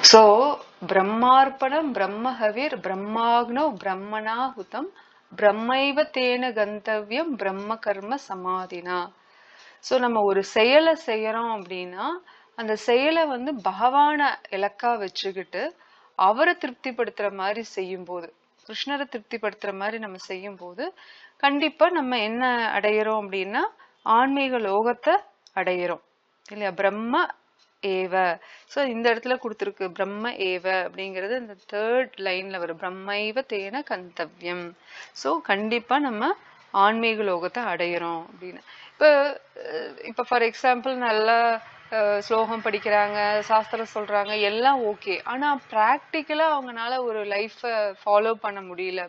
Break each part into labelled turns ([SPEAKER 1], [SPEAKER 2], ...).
[SPEAKER 1] So, Brahmarpanam, Brahmahavir, Brahmagno, Brahmanahutam, Brahmaiva Tena Gantavyam, Brahma Karma Samadhina. So நம்ம ஒரு செயலை செய்யறோம் அப்படின்னா அந்த செயலை வந்து பகவான இலக்கா வச்சுக்கிட்டு அவரை திருப்திப்படுத்துற மாதிரி செய்யும் போது, கிருஷ்ணரை திருப்திப்படுத்துற மாதிரி நம்ம செய்யும் போது கண்டிப்பா நம்ம என்ன அடையிறோம் அப்படின்னா ஆன்மீக லோகத்தை அடையிறோம் இல்லையா. பிரம்ம ஏவ. ஸோ இந்த இடத்துல கொடுத்துருக்கு பிரம்ம ஏவ அப்படிங்கிறது இந்த தேர்ட் லைன்ல வரும், பிரம்மைவ தேன கந்தவ்யம். ஸோ கண்டிப்பா நம்ம ஆன்மீக லோகத்தை அடையிறோம் அப்படின்னு. இப்ப ஃபார் எக்ஸாம்பிள் நல்லா ஸ்லோகம் படிக்கிறாங்க, சாஸ்திரம் சொல்றாங்க, எல்லாம் ஓகே. ஆனா ப்ராக்டிக்கலா அவங்கனால ஒரு லைஃபை ஃபாலோ பண்ண முடியல.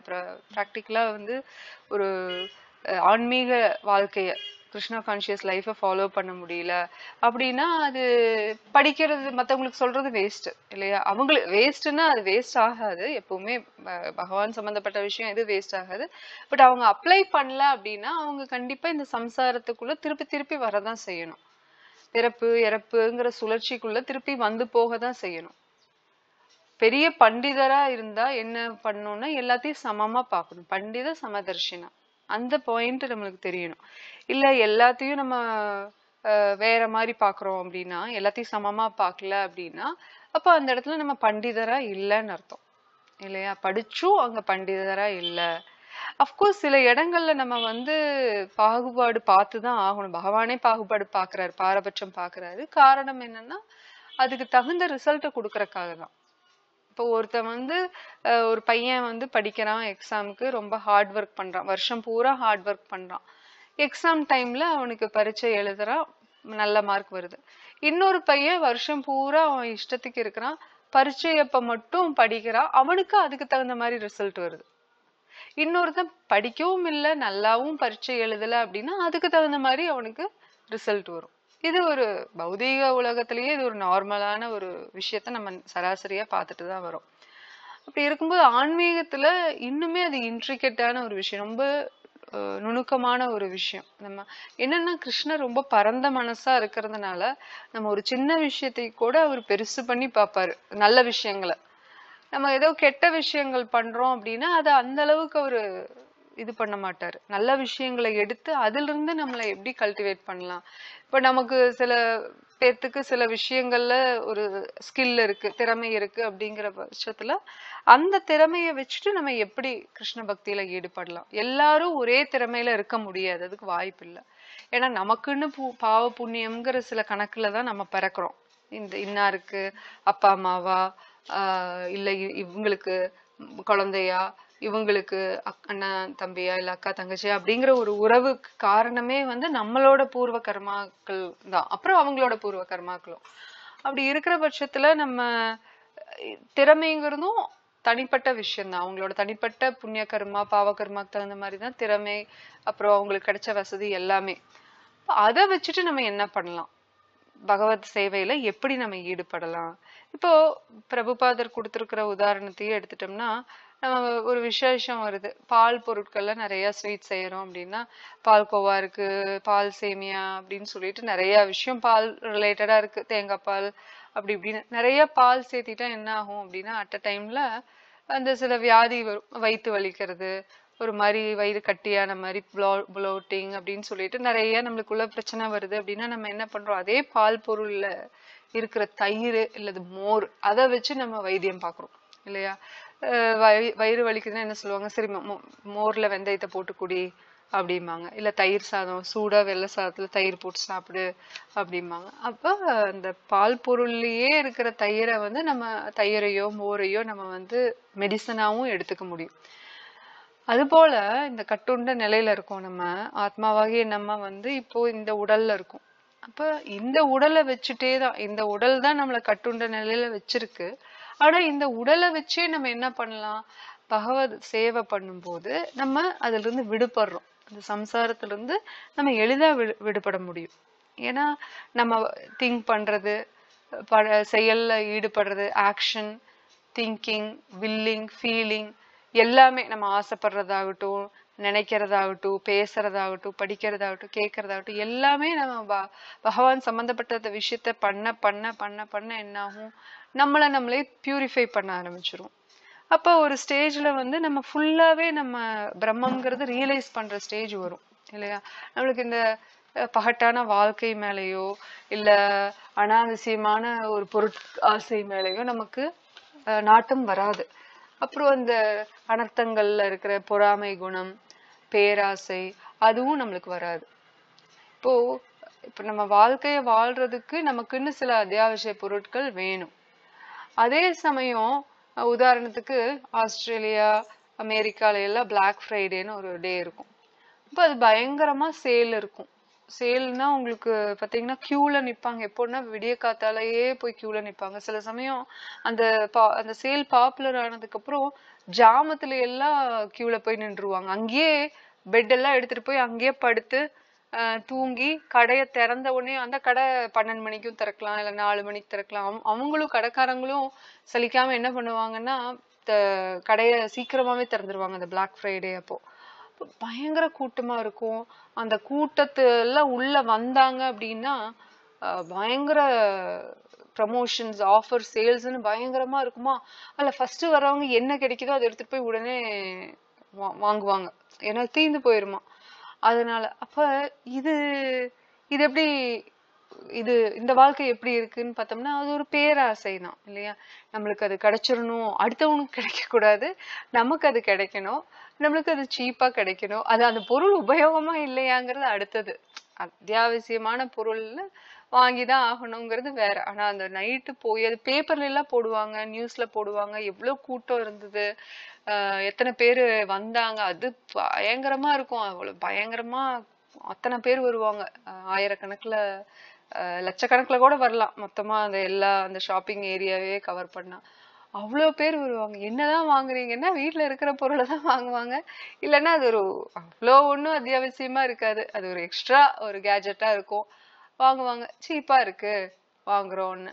[SPEAKER 1] ப்ராக்டிக்கலா வந்து ஒரு ஆன்மீக வாழ்க்கைய, கிருஷ்ணா கான்சியஸ் லைஃபை ஃபாலோ பண்ண முடியல அப்படின்னா அது படிக்கிறது மற்றவங்களுக்கு சொல்றது வேஸ்ட் இல்லையா. அவங்களுக்கு வேஸ்ட்னா அது வேஸ்ட் ஆகாது, எப்பவுமே பகவான் சம்பந்தப்பட்ட விஷயம் எது வேஸ்ட் ஆகாது. பட் அவங்க அப்ளை பண்ணல அப்படின்னா அவங்க கண்டிப்பா இந்த சம்சாரத்துக்குள்ள திருப்பி திருப்பி வரதான் செய்யணும். பிறப்பு இறப்புங்கிற சுழற்சிக்குள்ள திருப்பி வந்து போக தான் செய்யணும். பெரிய பண்டிதரா இருந்தா என்ன பண்ணணும்னா எல்லாத்தையும் சமமா பார்க்கணும், பண்டித சமதர்ஷினா. அந்த பாயிண்ட் நம்மளுக்கு தெரியணும். இல்ல எல்லாத்தையும் நம்ம வேற மாதிரி பாக்குறோம் அப்படின்னா, எல்லாத்தையும் சமமா பார்க்கல அப்படின்னா அப்ப அந்த இடத்துல நம்ம பண்டிதரா இல்லைன்னு அர்த்தம் இல்லையா. படிச்சும் அங்க பண்டிதரா இல்ல. அப்கோர்ஸ் சில இடங்கள்ல நம்ம வந்து பாகுபாடு பார்த்துதான் ஆகணும். பகவானே பாகுபாடு பாக்குறாரு, பாரபட்சம் பாக்குறாரு. காரணம் என்னன்னா அதுக்கு தகுந்த ரிசல்ட்டை கொடுக்கறதுக்காக தான். இப்போ ஒருத்தன் வந்து ஒரு பையன் வந்து படிக்கிறான், எக்ஸாமுக்கு ரொம்ப ஹார்ட் ஒர்க் பண்றான், வருஷம் பூரா ஹார்ட் ஒர்க் பண்றான். எக்ஸாம் டைம்ல அவனுக்கு பரீட்சை எழுதுறான், நல்ல மார்க் வருது. இன்னொரு பையன் வருஷம் பூரா அவன் இஷ்டத்துக்கு இருக்கிறான், பரீட்சை அப்ப மட்டும் படிக்கிறான், அவனுக்கு அதுக்கு தகுந்த மாதிரி ரிசல்ட் வருது. இன்னொருத்தன் படிக்கவும் இல்லை, நல்லாவும் பரீட்சை எழுதல அப்படின்னா அதுக்கு தகுந்த மாதிரி அவனுக்கு ரிசல்ட் வரும். இது ஒரு பௌதீக உலகத்திலேயே இது ஒரு நார்மலான ஒரு விஷயத்த நம்ம சராசரியா பார்த்துட்டு தான் வரோம். அப்படி இருக்கும்போது ஆன்மீகத்துல இன்னுமே அது இன்ட்ரிகேட்டான ஒரு விஷயம், ரொம்ப நுணுக்கமான ஒரு விஷயம். நம்ம என்னன்னா கிருஷ்ணர் ரொம்ப பரந்த மனசா இருக்கிறதுனால நம்ம ஒரு சின்ன விஷயத்தை கூட அவர் பெருசு பண்ணி பார்ப்பாரு. நல்ல விஷயங்களை நம்ம ஏதோ கெட்ட விஷயங்கள் பண்றோம் அப்படின்னா அதை அந்த அளவுக்கு அவரு இது பண்ண மாட்டாரு. நல்ல விஷயங்களை எடுத்து அதுல இருந்து நம்மளை எப்படி கல்டிவேட் பண்ணலாம். இப்ப நமக்கு சில பேர்த்துக்கு சில விஷயங்கள்ல ஒரு ஸ்கில் இருக்கு, திறமை இருக்கு அப்படிங்கிற பட்சத்துல அந்த திறமையை வச்சுட்டு நம்ம எப்படி கிருஷ்ண பக்தியில ஈடுபடலாம். எல்லாரும் ஒரே திறமையில இருக்க முடியாது, அதுக்கு வாய்ப்பு இல்லை. ஏன்னா நமக்குன்னு பாவ புண்ணியம்ங்கிற சில கணக்குலதான் நம்ம பிறக்கிறோம். இந்த இன்னாருக்கு அப்பா அம்மாவா, இல்ல இவங்களுக்கு குழந்தையா, இவங்களுக்கு அண்ணன் தம்பியா, இல்ல அக்கா தங்கச்சியா அப்படிங்கிற ஒரு உறவுக்கு காரணமே வந்து நம்மளோட பூர்வ கர்மாக்கள் தான், அப்புறம் அவங்களோட பூர்வ கர்மாக்களும். அப்படி இருக்கிற பட்சத்துல நம்ம திறமைங்கிறதும் தனிப்பட்ட விஷயம் தான். அவங்களோட தனிப்பட்ட புண்ணிய கர்மா பாவ கர்மாக்கு தகுந்த மாதிரிதான் திறமை, அப்புறம் அவங்களுக்கு கிடைச்ச வசதி எல்லாமே. அதை வச்சுட்டு நம்ம என்ன பண்ணலாம், பகவத் சேவையில எப்படி நம்ம ஈடுபடலாம். இப்போ பிரபுபாதர் கொடுத்திருக்கிற உதாரணத்தையே எடுத்துட்டோம்னா, நம்ம ஒரு விசேஷம் வருது, பால் பொருட்கள்ல நிறைய ஸ்வீட் செய்யறோம் அப்படின்னா, பால் கோவா இருக்கு, பால் சேமியா அப்படின்னு சொல்லிட்டு நிறைய விஷயம் பால் ரிலேட்டடா இருக்கு, தேங்காய் பால் அப்படி இப்படின்னு நிறைய பால் சேர்த்திட்டா என்ன ஆகும் அப்படின்னா அட் அ டைம்ல அந்த சில வியாதி வரும், வயிற்று வலிக்கிறது, ஒரு மாதிரி வயிறு கட்டியான மாதிரி ப்ளோட்டிங் அப்படின்னு சொல்லிட்டு நிறைய நம்மளுக்குள்ள பிரச்சனை வருது. அப்படின்னா நம்ம என்ன பண்றோம், அதே பால் பொருள்ல இருக்கிற தயிர் இல்லது மோர் அதை வச்சு நம்ம வைத்தியம் பாக்குறோம் இல்லையா. வயிறு வலிக்குதுன்னா என்ன சொல்லுவாங்க, சரி மோர்ல வெந்தயத்தை போட்டு குடி அப்படிம்பாங்க. இல்ல தயிர் சாதம் சூடா வெள்ளை சாதத்துல தயிர் போட்டு சாப்பிடு அப்படிம்பாங்க. அப்ப அந்த பால் பொருள்லயே இருக்கிற தயிரை வந்து நம்ம தயிரையோ மோரையோ நம்ம வந்து மெடிசனாவும் எடுத்துக்க முடியும். அது போல இந்த கட்டுண்ட நிலையில இருக்கோம் நம்ம, ஆத்மாவாகிய நம்ம வந்து இப்போ இந்த உடல்ல இருக்கும். அப்ப இந்த உடலை வச்சுட்டேதான், இந்த உடல் தான் நம்மளை கட்டுண்ட நிலையில வச்சிருக்கு. ஆனா இந்த உடலை வச்சே நம்ம என்ன பண்ணலாம், பகவத் சேவை பண்ணும்போது நம்ம அதுல இருந்து விடுபடுறோம். அந்த சம்சாரத்துல இருந்து நம்ம எளிதா விடுபட முடியும். ஏன்னா நம்ம திங்க் பண்றது, செயல்ல ஈடுபடுறது, ஆக்ஷன், திங்கிங், வில்லிங், ஃபீலிங் எல்லாமே, நம்ம ஆசைப்படுறதாகட்டும், நினைக்கிறதாகட்டும், பேசுறதாகட்டும், படிக்கிறதாகட்டும், கேட்கறதாகட்டும், எல்லாமே நம்ம பகவான் சம்பந்தப்பட்ட விஷயத்த பண்ண பண்ண பண்ண பண்ண என்ன ஆகும், நம்மளே பியூரிஃபை பண்ண ஆரம்பிச்சிரும். அப்ப ஒரு ஸ்டேஜ்ல வந்து நம்ம ஃபுல்லாவே நம்ம பிரம்மம்ங்கிறது ரியலைஸ் பண்ற ஸ்டேஜ் வரும் இல்லையா? நம்மளுக்கு இந்த பகட்டான வாழ்க்கை மேலேயோ இல்ல அனாவசியமான ஒரு ஆசை மேலேயோ நமக்கு நாட்டம் வராது. அப்புறம் அந்த அனர்த்தங்கள்ல இருக்கிற பொறாமை குணம், பேராசை, அதுவும் நம்மளுக்கு வராது. இப்ப நம்ம வாழ்க்கைய வாழ்றதுக்கு நமக்குன்னு சில அத்தியாவசிய பொருட்கள் வேணும். அதே சமயம் உதாரணத்துக்கு ஆஸ்திரேலியா, அமெரிக்கால எல்லாம் பிளாக் ஃப்ரைடேன்னு ஒரு டே இருக்கும். இப்ப அது பயங்கரமா சேல் இருக்கும். சேல்னா உங்களுக்கு பாத்தீங்கன்னா கியூல நிப்பாங்க. எப்போன்னா விடிய காத்தாலேயே போய் கியூல நிப்பாங்க. சில சமயம் அந்த அந்த சேல் பாப்புலர் ஆனதுக்கு அப்புறம் ஜாமத்துல எல்லாம் கியூல போய் நின்றுவாங்க. அங்கேயே பெட் எல்லாம் எடுத்துட்டு போய் அங்கேயே படுத்து தூங்கி கடையை திறந்த உடனே, அந்த கடை 12 மணிக்கும் திறக்கலாம் இல்ல 4 மணிக்கு திறக்கலாம். அவங்களும் கடைக்காரங்களும் சலிக்காம என்ன பண்ணுவாங்கன்னா கடையை சீக்கிரமாவே திறந்துருவாங்க அந்த பிளாக் ஃப்ரைடே அப்போ. பயங்கர கூட்டமா இருக்கும். அந்த கூட்டத்துல உள்ள வந்தாங்க அப்படின்னா பயங்கர ப்ரமோஷன்ஸ், ஆஃபர், சேல்ஸ்ன்னு பயங்கரமா இருக்குமா. அதுல ஃபர்ஸ்ட் வர்றவங்க என்ன கிடைக்குதோ அதை எடுத்துட்டு போய் உடனே வாங்குவாங்க. ஏன்னா தீந்து போயிருமா. அதனால அப்ப இது இது எப்படி இந்த வாழ்க்கை எப்படி இருக்குன்னு பார்த்தோம்னா அது ஒரு பேராசை தான் இல்லையா? நம்மளுக்கு அது கிடைச்சிடணும், அடுத்தவனுக்கு கிடைக்க கூடாது, நமக்கு அது கிடைக்கணும், நம்மளுக்கு அது சீப்பா கிடைக்கணும். அது அந்த பொருள் உபயோகமா இல்லையாங்கிறது அடுத்தது. அத்தியாவசியமான பொருள்ல வாங்கிதான் ஆகணுங்கிறது வேற. ஆனா அந்த நைட்டு போய் அது பேப்பர்ல எல்லாம் போடுவாங்க, நியூஸ்ல போடுவாங்க, எவ்வளவு கூட்டம் இருந்தது, எத்தனை பேரு வந்தாங்க, அது பயங்கரமா இருக்கும். அவ்வளவு பயங்கரமா அத்தனை பேர் வருவாங்க. ஆயிரக்கணக்குல லட்சக்கணக்குல கூட வரலாம். மொத்தமா அந்த ஷாப்பிங் ஏரியாவே கவர் பண்ணா அவ்வளவு பேர் வருவாங்க. என்னதான் வாங்குறீங்கன்னா வீட்டுல இருக்கிற பொருளை தான் வாங்குவாங்க. இல்லைன்னா அது ஒரு அவ்வளோ ஒன்றும் அத்தியாவசியமா இருக்காது, அது ஒரு எக்ஸ்ட்ரா ஒரு கேஜெட்டா இருக்கும், வாங்குவாங்க. சீப்பா இருக்கு வாங்குறோம்னு.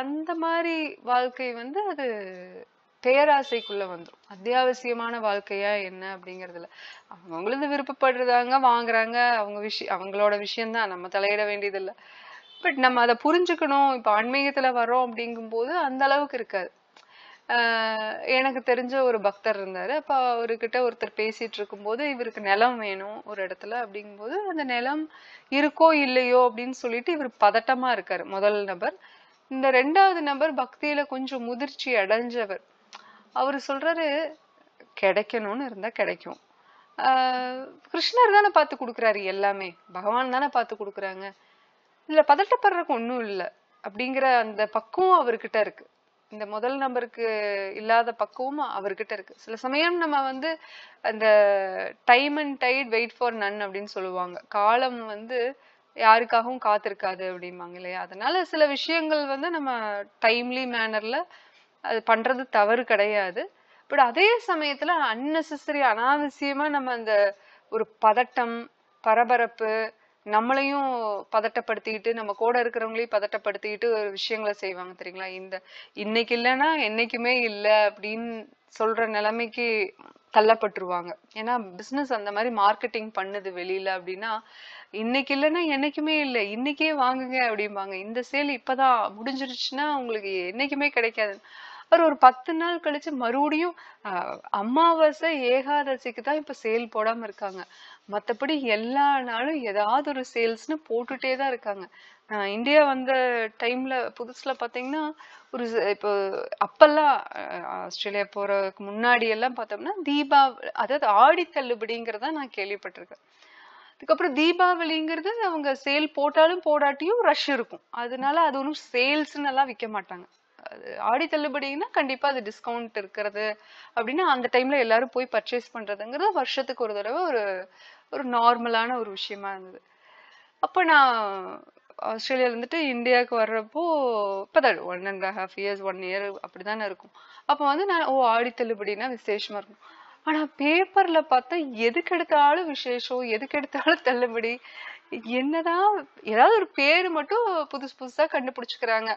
[SPEAKER 1] அந்த மாதிரி வாழ்க்கை வந்து அது பேராசைக்குள்ள வந்துடும். அத்தியாவசியமான வாழ்க்கையா என்ன அப்படிங்கறதுல அவங்களது விருப்பப்படுறதாங்க வாங்குறாங்க, அவங்களோட விஷயம்தான், நம்ம தலையிட வேண்டியது இல்லை. பட் நம்ம அதை புரிஞ்சுக்கணும். இப்ப ஆன்மீகத்துல வர்றோம் அப்படிங்கும் போது அந்த அளவுக்கு இருக்காது. எனக்கு தெரிஞ்ச ஒரு பக்தர் இருந்தாரு. அப்ப அவர்கிட்ட ஒருத்தர் பேசிட்டு இருக்கும்போது இவருக்கு நிலம் வேணும் ஒரு இடத்துல அப்படிங்கும்போது, அந்த நிலம் இருக்கோ இல்லையோ அப்படின்னு சொல்லிட்டு இவர் பதட்டமா இருக்காரு முதல் நபர். இந்த 2வது நபர் பக்தியில கொஞ்சம் முதிர்ச்சி அடைஞ்சவர். அவரு சொல்றாரு, கிடைக்கணும்னு இருந்தா கிடைக்கும். கிருஷ்ணர் தானே பார்த்து கொடுக்குறாரு, எல்லாமே பகவான் தானே பார்த்து கொடுக்குறாங்க, இதுல பதட்டப்படுறதுக்கு ஒண்ணும் இல்லை அப்படிங்கிற அந்த பக்குவம் அவர்கிட்ட இருக்கு. இந்த முதல் நம்பருக்கு இல்லாத பக்குவம் அவர்கிட்ட இருக்கு. சில சமயம் நம்ம வந்து அந்த time and tide wait for none அப்படின்னு சொல்லுவாங்க. காலம் வந்து யாருக்காகவும் காத்திருக்காது அப்படிம்பாங்க இல்லையா? அதனால சில விஷயங்கள் வந்து நம்ம டைம்லி மேனர்ல அது பண்றது தவறு கிடையாது. பட் அதே சமயத்துல அன்னெசரி அனாவசியமா நம்ம அந்த ஒரு பதட்டம், பரபரப்பு, நம்மளையும் பதட்டப்படுத்திக்கிட்டு நம்ம கூட இருக்கிறவங்களையும் பதட்டப்படுத்திக்கிட்டு ஒரு விஷயங்களை செய்வாங்க தெரியுங்களா? இன்னைக்கு இல்லைன்னா என்னைக்குமே இல்லை அப்படின்னு சொல்ற நிலைமைக்கு தள்ளப்பட்டுருவாங்க. ஏன்னா பிசினஸ் அந்த மாதிரி மார்க்கெட்டிங் பண்ணுது வெளியில. அப்படின்னா இன்னைக்கு இல்லைன்னா என்னைக்குமே இல்லை, இன்னைக்கே வாங்குங்க அப்படிம்பாங்க. இந்த சேல் இப்பதான் முடிஞ்சிருச்சுன்னா உங்களுக்கு என்னைக்குமே கிடைக்காது. ஒரு 10 நாள் கழிச்சு மறுபடியும் அமாவாசை ஏகாதசிக்கு தான் இப்ப சேல் போடாம இருக்காங்க. மத்தபடி எல்லா நாளும் ஏதாவது ஒரு சேல்ஸ்னு போட்டுட்டே தான் இருக்காங்க. இந்தியா வந்த டைம்ல புதுசுல பாத்தீங்கன்னா இப்போ அப்பெல்லாம் ஆஸ்திரேலியா போறதுக்கு முன்னாடி எல்லாம் பார்த்தோம்னா அதாவது ஆடி தள்ளுபடிங்கிறத நான் கேள்விப்பட்டிருக்கேன். அதுக்கப்புறம் தீபாவளிங்கிறது அவங்க சேல் போட்டாலும் போடாட்டியும் ரஷ் இருக்கும். அதனால அது ஒன்றும் சேல்ஸ்ன்னு எல்லாம் விற்க மாட்டாங்க. ஆடி தள்ளுபடினா கண்டிப்பா அது டிஸ்கவுண்ட் இருக்கிறது அப்படின்னா அந்த டைம்ல எல்லாரும் போய் பர்ச்சேஸ் பண்றதுங்கிறது வருஷத்துக்கு ஒரு தடவை ஒரு நார்மலான ஒரு விஷயமா இருந்தது. அப்ப நான் ஆஸ்திரேலியால இருந்துட்டு இந்தியாவுக்கு வர்றப்போ இப்பதான் 1.5 years 1 year அப்படிதானே இருக்கும். அப்ப வந்து நான் ஆடி தள்ளுபடினா விசேஷமா இருக்கும். ஆனா பேப்பர்ல பார்த்தா எதுக்கு எடுத்தாலும் விசேஷம், எதுக்கு எடுத்தாலும் தள்ளுபடி, என்னதான் ஏதாவது ஒரு பேரு மட்டும் புதுசா கண்டுபிடிச்சுக்கிறாங்க.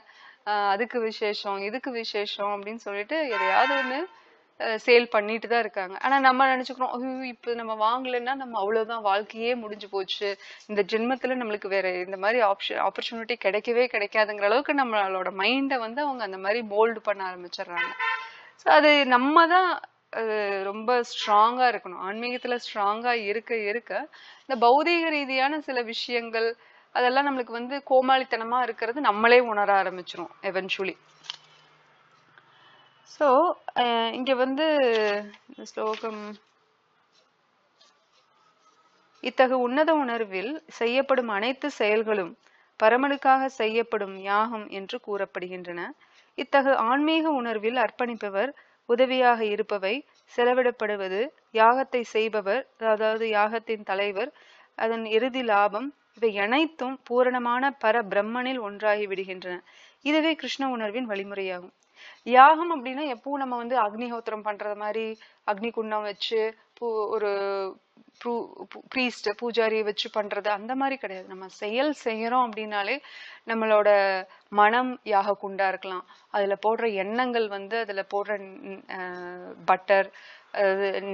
[SPEAKER 1] அதுக்கு விசேஷம், இதுக்கு விசேஷம் அப்படின்னு சொல்லிட்டு எதையாவது ஒண்ணு சேல் பண்ணிட்டு தான் இருக்காங்க. ஆனா நம்ம நினைச்சுக்கிறோம், இப்ப நம்ம வாங்கலைன்னா நம்ம அவ்வளவுதான், வாழ்க்கையே முடிஞ்சு போச்சு, இந்த ஜென்மத்துல நம்மளுக்கு வேற இந்த மாதிரி ஆப்பர்ச்சுனிட்டி கிடைக்கவே கிடைக்காதுங்கிற அளவுக்கு நம்மளோட மைண்டை வந்து அவங்க அந்த மாதிரி மோல்டு பண்ண ஆரம்பிச்சிடுறாங்க. ஸோ அது நம்ம தான் ரொம்ப ஸ்ட்ராங்கா இருக்கணும். ஆன்மீகத்துல ஸ்ட்ராங்கா இருக்க இருக்க இந்த பௌதீக ரீதியான சில விஷயங்கள் அதெல்லாம் நம்மளுக்கு வந்து கோமாளித்தனமா இருக்கிறது நம்மளே உணர ஆரம்பிச்சிரும் எவென்ச்சுவலி. ஸோ இங்க வந்து ஸ்லோகம், இத்தகு உன்னத உணர்வில் செய்யப்படும் அனைத்து செயல்களும் பரமனுக்காக செய்யப்படும் யாகம் என்று கூறப்படுகின்றன. இத்தகு ஆன்மீக உணர்வில் அர்ப்பணிப்பவர், உதவியாக இருப்பவை, செலவிடப்படுவது, யாகத்தை செய்பவர், அதாவது யாகத்தின் தலைவர், அதன் இறுதி லாபம், இவை அனைத்தும் பூரணமான பர பிரம்மனில் ஒன்றாகி விடுகின்றன. இதுவே கிருஷ்ண உணர்வின் வழிமுறையாகும். யாகம் அப்படின்னா எப்பவும் நம்ம வந்து அக்னிஹோத்திரம் பண்றது மாதிரி அக்னி குண்டம் வச்சு ஒரு பூஜாரியை வச்சு பண்றது அந்த மாதிரி கிடையாது. நம்ம செயல் செய்யறோம் அப்படின்னாலே நம்மளோட மனம் யாக குண்டா இருக்கலாம், அதுல போடுற எண்ணங்கள் வந்து அதுல போடுற பட்டர்,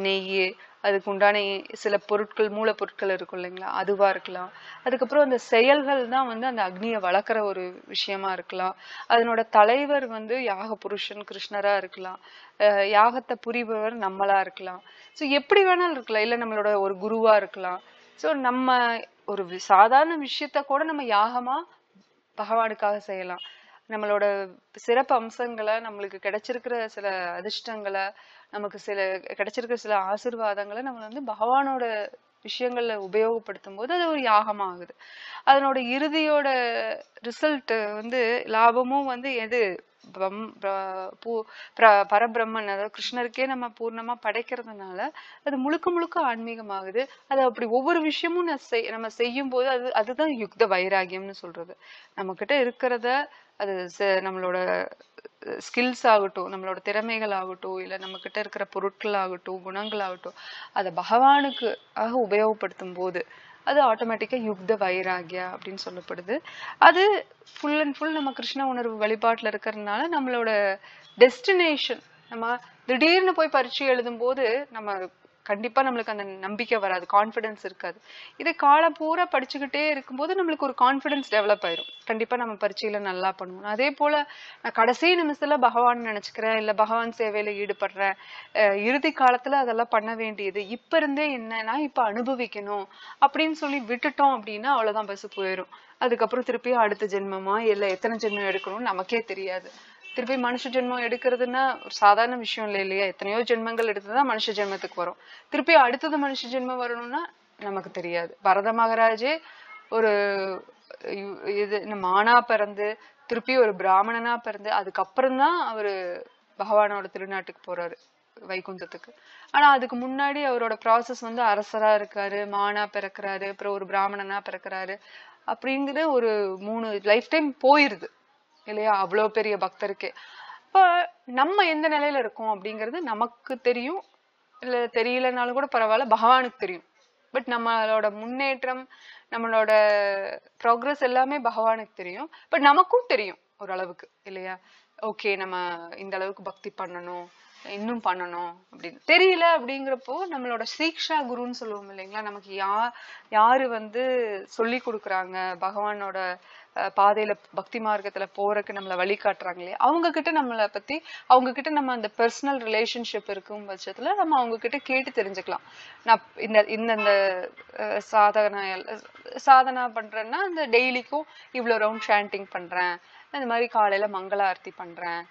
[SPEAKER 1] நெய், அதுக்கு உண்டான சில பொருட்கள், மூலப்பொருட்கள் இருக்கும் இல்லைங்களா, அதுவா இருக்கலாம். அதுக்கப்புறம் அந்த செயல்கள் தான் வந்து அந்த அக்னியை வளர்க்குற ஒரு விஷயமா இருக்கலாம். அதனோட தலைவர் வந்து யாக புருஷன் கிருஷ்ணரா இருக்கலாம், யாகத்தை புரிபவர் நம்மளா இருக்கலாம். ஸோ எப்படி வேணாலும் இருக்கலாம், இல்லை நம்மளோட ஒரு குருவா இருக்கலாம். ஸோ நம்ம ஒரு சாதாரண விஷயத்த கூட நம்ம யாகமா பகவானுக்காக செய்யலாம். நம்மளோட சிறப்பு அம்சங்களை, நம்மளுக்கு கிடைச்சிருக்கிற சில அதிர்ஷ்டங்களை, நமக்கு கிடைச்சிருக்கிற சில ஆசீர்வாதங்களை நம்ம வந்து பகவானோட விஷயங்கள்ல உபயோகப்படுத்தும் போது அது ஒரு யாகம் ஆகுது. அதனோட இறுதியோட ரிசல்ட் வந்து லாபமும் வந்து எது, பரபிரம்மன், அதாவது கிருஷ்ணருக்கே நம்ம பூர்ணமா படைக்கிறதுனால அது முழுக்க முழுக்க ஆன்மீகமாகுது. அது அப்படி ஒவ்வொரு விஷயமும் நம்ம செய்யும் போது அதுதான் யுக்த வைராகியம்னு சொல்றது. நம்ம கிட்ட இருக்கிறத, அது நம்மளோட ஸ்கில்ஸ் ஆகட்டும், நம்மளோட திறமைகள் ஆகட்டும், இல்ல நம்ம கிட்ட இருக்கிற பொருட்கள் ஆகட்டும், குணங்கள் ஆகட்டும், அதை பகவானுக்கு உபயோகப்படுத்தும் போது அது ஆட்டோமேட்டிக்கா யுக்த வைராகியா அப்படின்னு சொல்லப்படுது. அது ஃபுல் அண்ட் ஃபுல் நம்ம கிருஷ்ண உணர்வு வழிபாட்டுல இருக்கிறதுனால நம்மளோட டெஸ்டினேஷன், நம்ம திடீர்னு போய் பரீட்சை எழுதும் போது நம்ம கண்டிப்பா நம்மளுக்கு அந்த நம்பிக்கை வராது, கான்ஃபிடன்ஸ் இருக்காது. இதை காலம் பூரா படிச்சுக்கிட்டே இருக்கும்போது நம்மளுக்கு ஒரு கான்ஃபிடன்ஸ் டெவலப் ஆயிரும், கண்டிப்பா நம்ம பரீட்சையில நல்லா பண்ணுவோம். அதே போல நான் கடைசி நிமிஷத்துல பகவான் நினைச்சுக்கிறேன், இல்ல பகவான் சேவையில ஈடுபடுறேன், இறுதி காலத்துல அதெல்லாம் பண்ண வேண்டியது இப்ப இருந்தே என்னன்னா இப்ப அனுபவிக்கணும் அப்படின்னு சொல்லி விட்டுட்டோம் அப்படின்னா அவ்வளவுதான், பஸ் போயிடும். அதுக்கப்புறம் திருப்பியும் அடுத்த ஜென்மமா இல்ல எத்தனை ஜென்மம் எடுக்கணும்னு நமக்கே தெரியாது. திருப்பி மனுஷ ஜென்மம் எடுக்கிறதுன்னா ஒரு சாதாரண விஷயம் இல்லை இல்லையா, எத்தனையோ ஜென்மங்கள் எடுத்துதான் மனுஷ ஜென்மத்துக்கு வரும். திருப்பி அடுத்தது மனுஷ ஜென்மம் வரணும்னா நமக்கு தெரியாது. பரத மகாராஜே ஒரு மானா பிறந்து திருப்பி ஒரு பிராமணனா பிறந்து அதுக்கப்புறம் தான் அவரு பகவானோட திருநாட்டுக்கு போறாரு, வைகுந்தத்துக்கு. ஆனா அதுக்கு முன்னாடி அவரோட ப்ராசஸ் வந்து அரசரா இருக்காரு, மானா பிறக்கிறாரு, அப்புறம் ஒரு பிராமணனா பிறக்கிறாரு, அப்படிங்கிற ஒரு 3 லைஃப் டைம் போயிருது இல்லையா அவ்வளவு பெரிய பக்தருக்கே. இப்ப நம்ம எந்த நிலையில இருக்கோம் அப்படிங்கிறது நமக்கு தெரியும், இல்ல தெரியலனாலும் கூட பரவாயில்ல, பகவானுக்கு தெரியும். பட் நம்மளோட முன்னேற்றம், நம்மளோட ப்ராக்ரஸ் எல்லாமே பகவானுக்கு தெரியும். பட் நமக்கும் தெரியும் ஓரளவுக்கு இல்லையா, ஓகே நம்ம இந்த அளவுக்கு பக்தி பண்ணணும், இன்னும் பண்ணணும் அப்படின்னு தெரியல. அப்படிங்கிறப்போ நம்மளோட சீக்ஷா குருன்னு சொல்லுவோம் இல்லைங்களா, நமக்கு யாரு வந்து சொல்லி கொடுக்குறாங்க, பகவானோட பாதையில பக்தி மார்க்கத்துல போறதுக்கு நம்மளை வழிகாட்டுறாங்க இல்லையா, அவங்க கிட்ட நம்மளை பத்தி, அவங்க கிட்ட நம்ம அந்த பர்சனல் ரிலேஷன்ஷிப் இருக்கும் பட்சத்துல நம்ம அவங்க கிட்ட கேட்டு தெரிஞ்சுக்கலாம். நான் இந்த சாதனா பண்றேன்னா அந்த டெய்லிக்கும் இவ்வளவு ரவுண்ட் சாண்டிங் பண்றேன், இந்த மாதிரி காலையில மங்கள ஆர்த்தி பண்றேன்,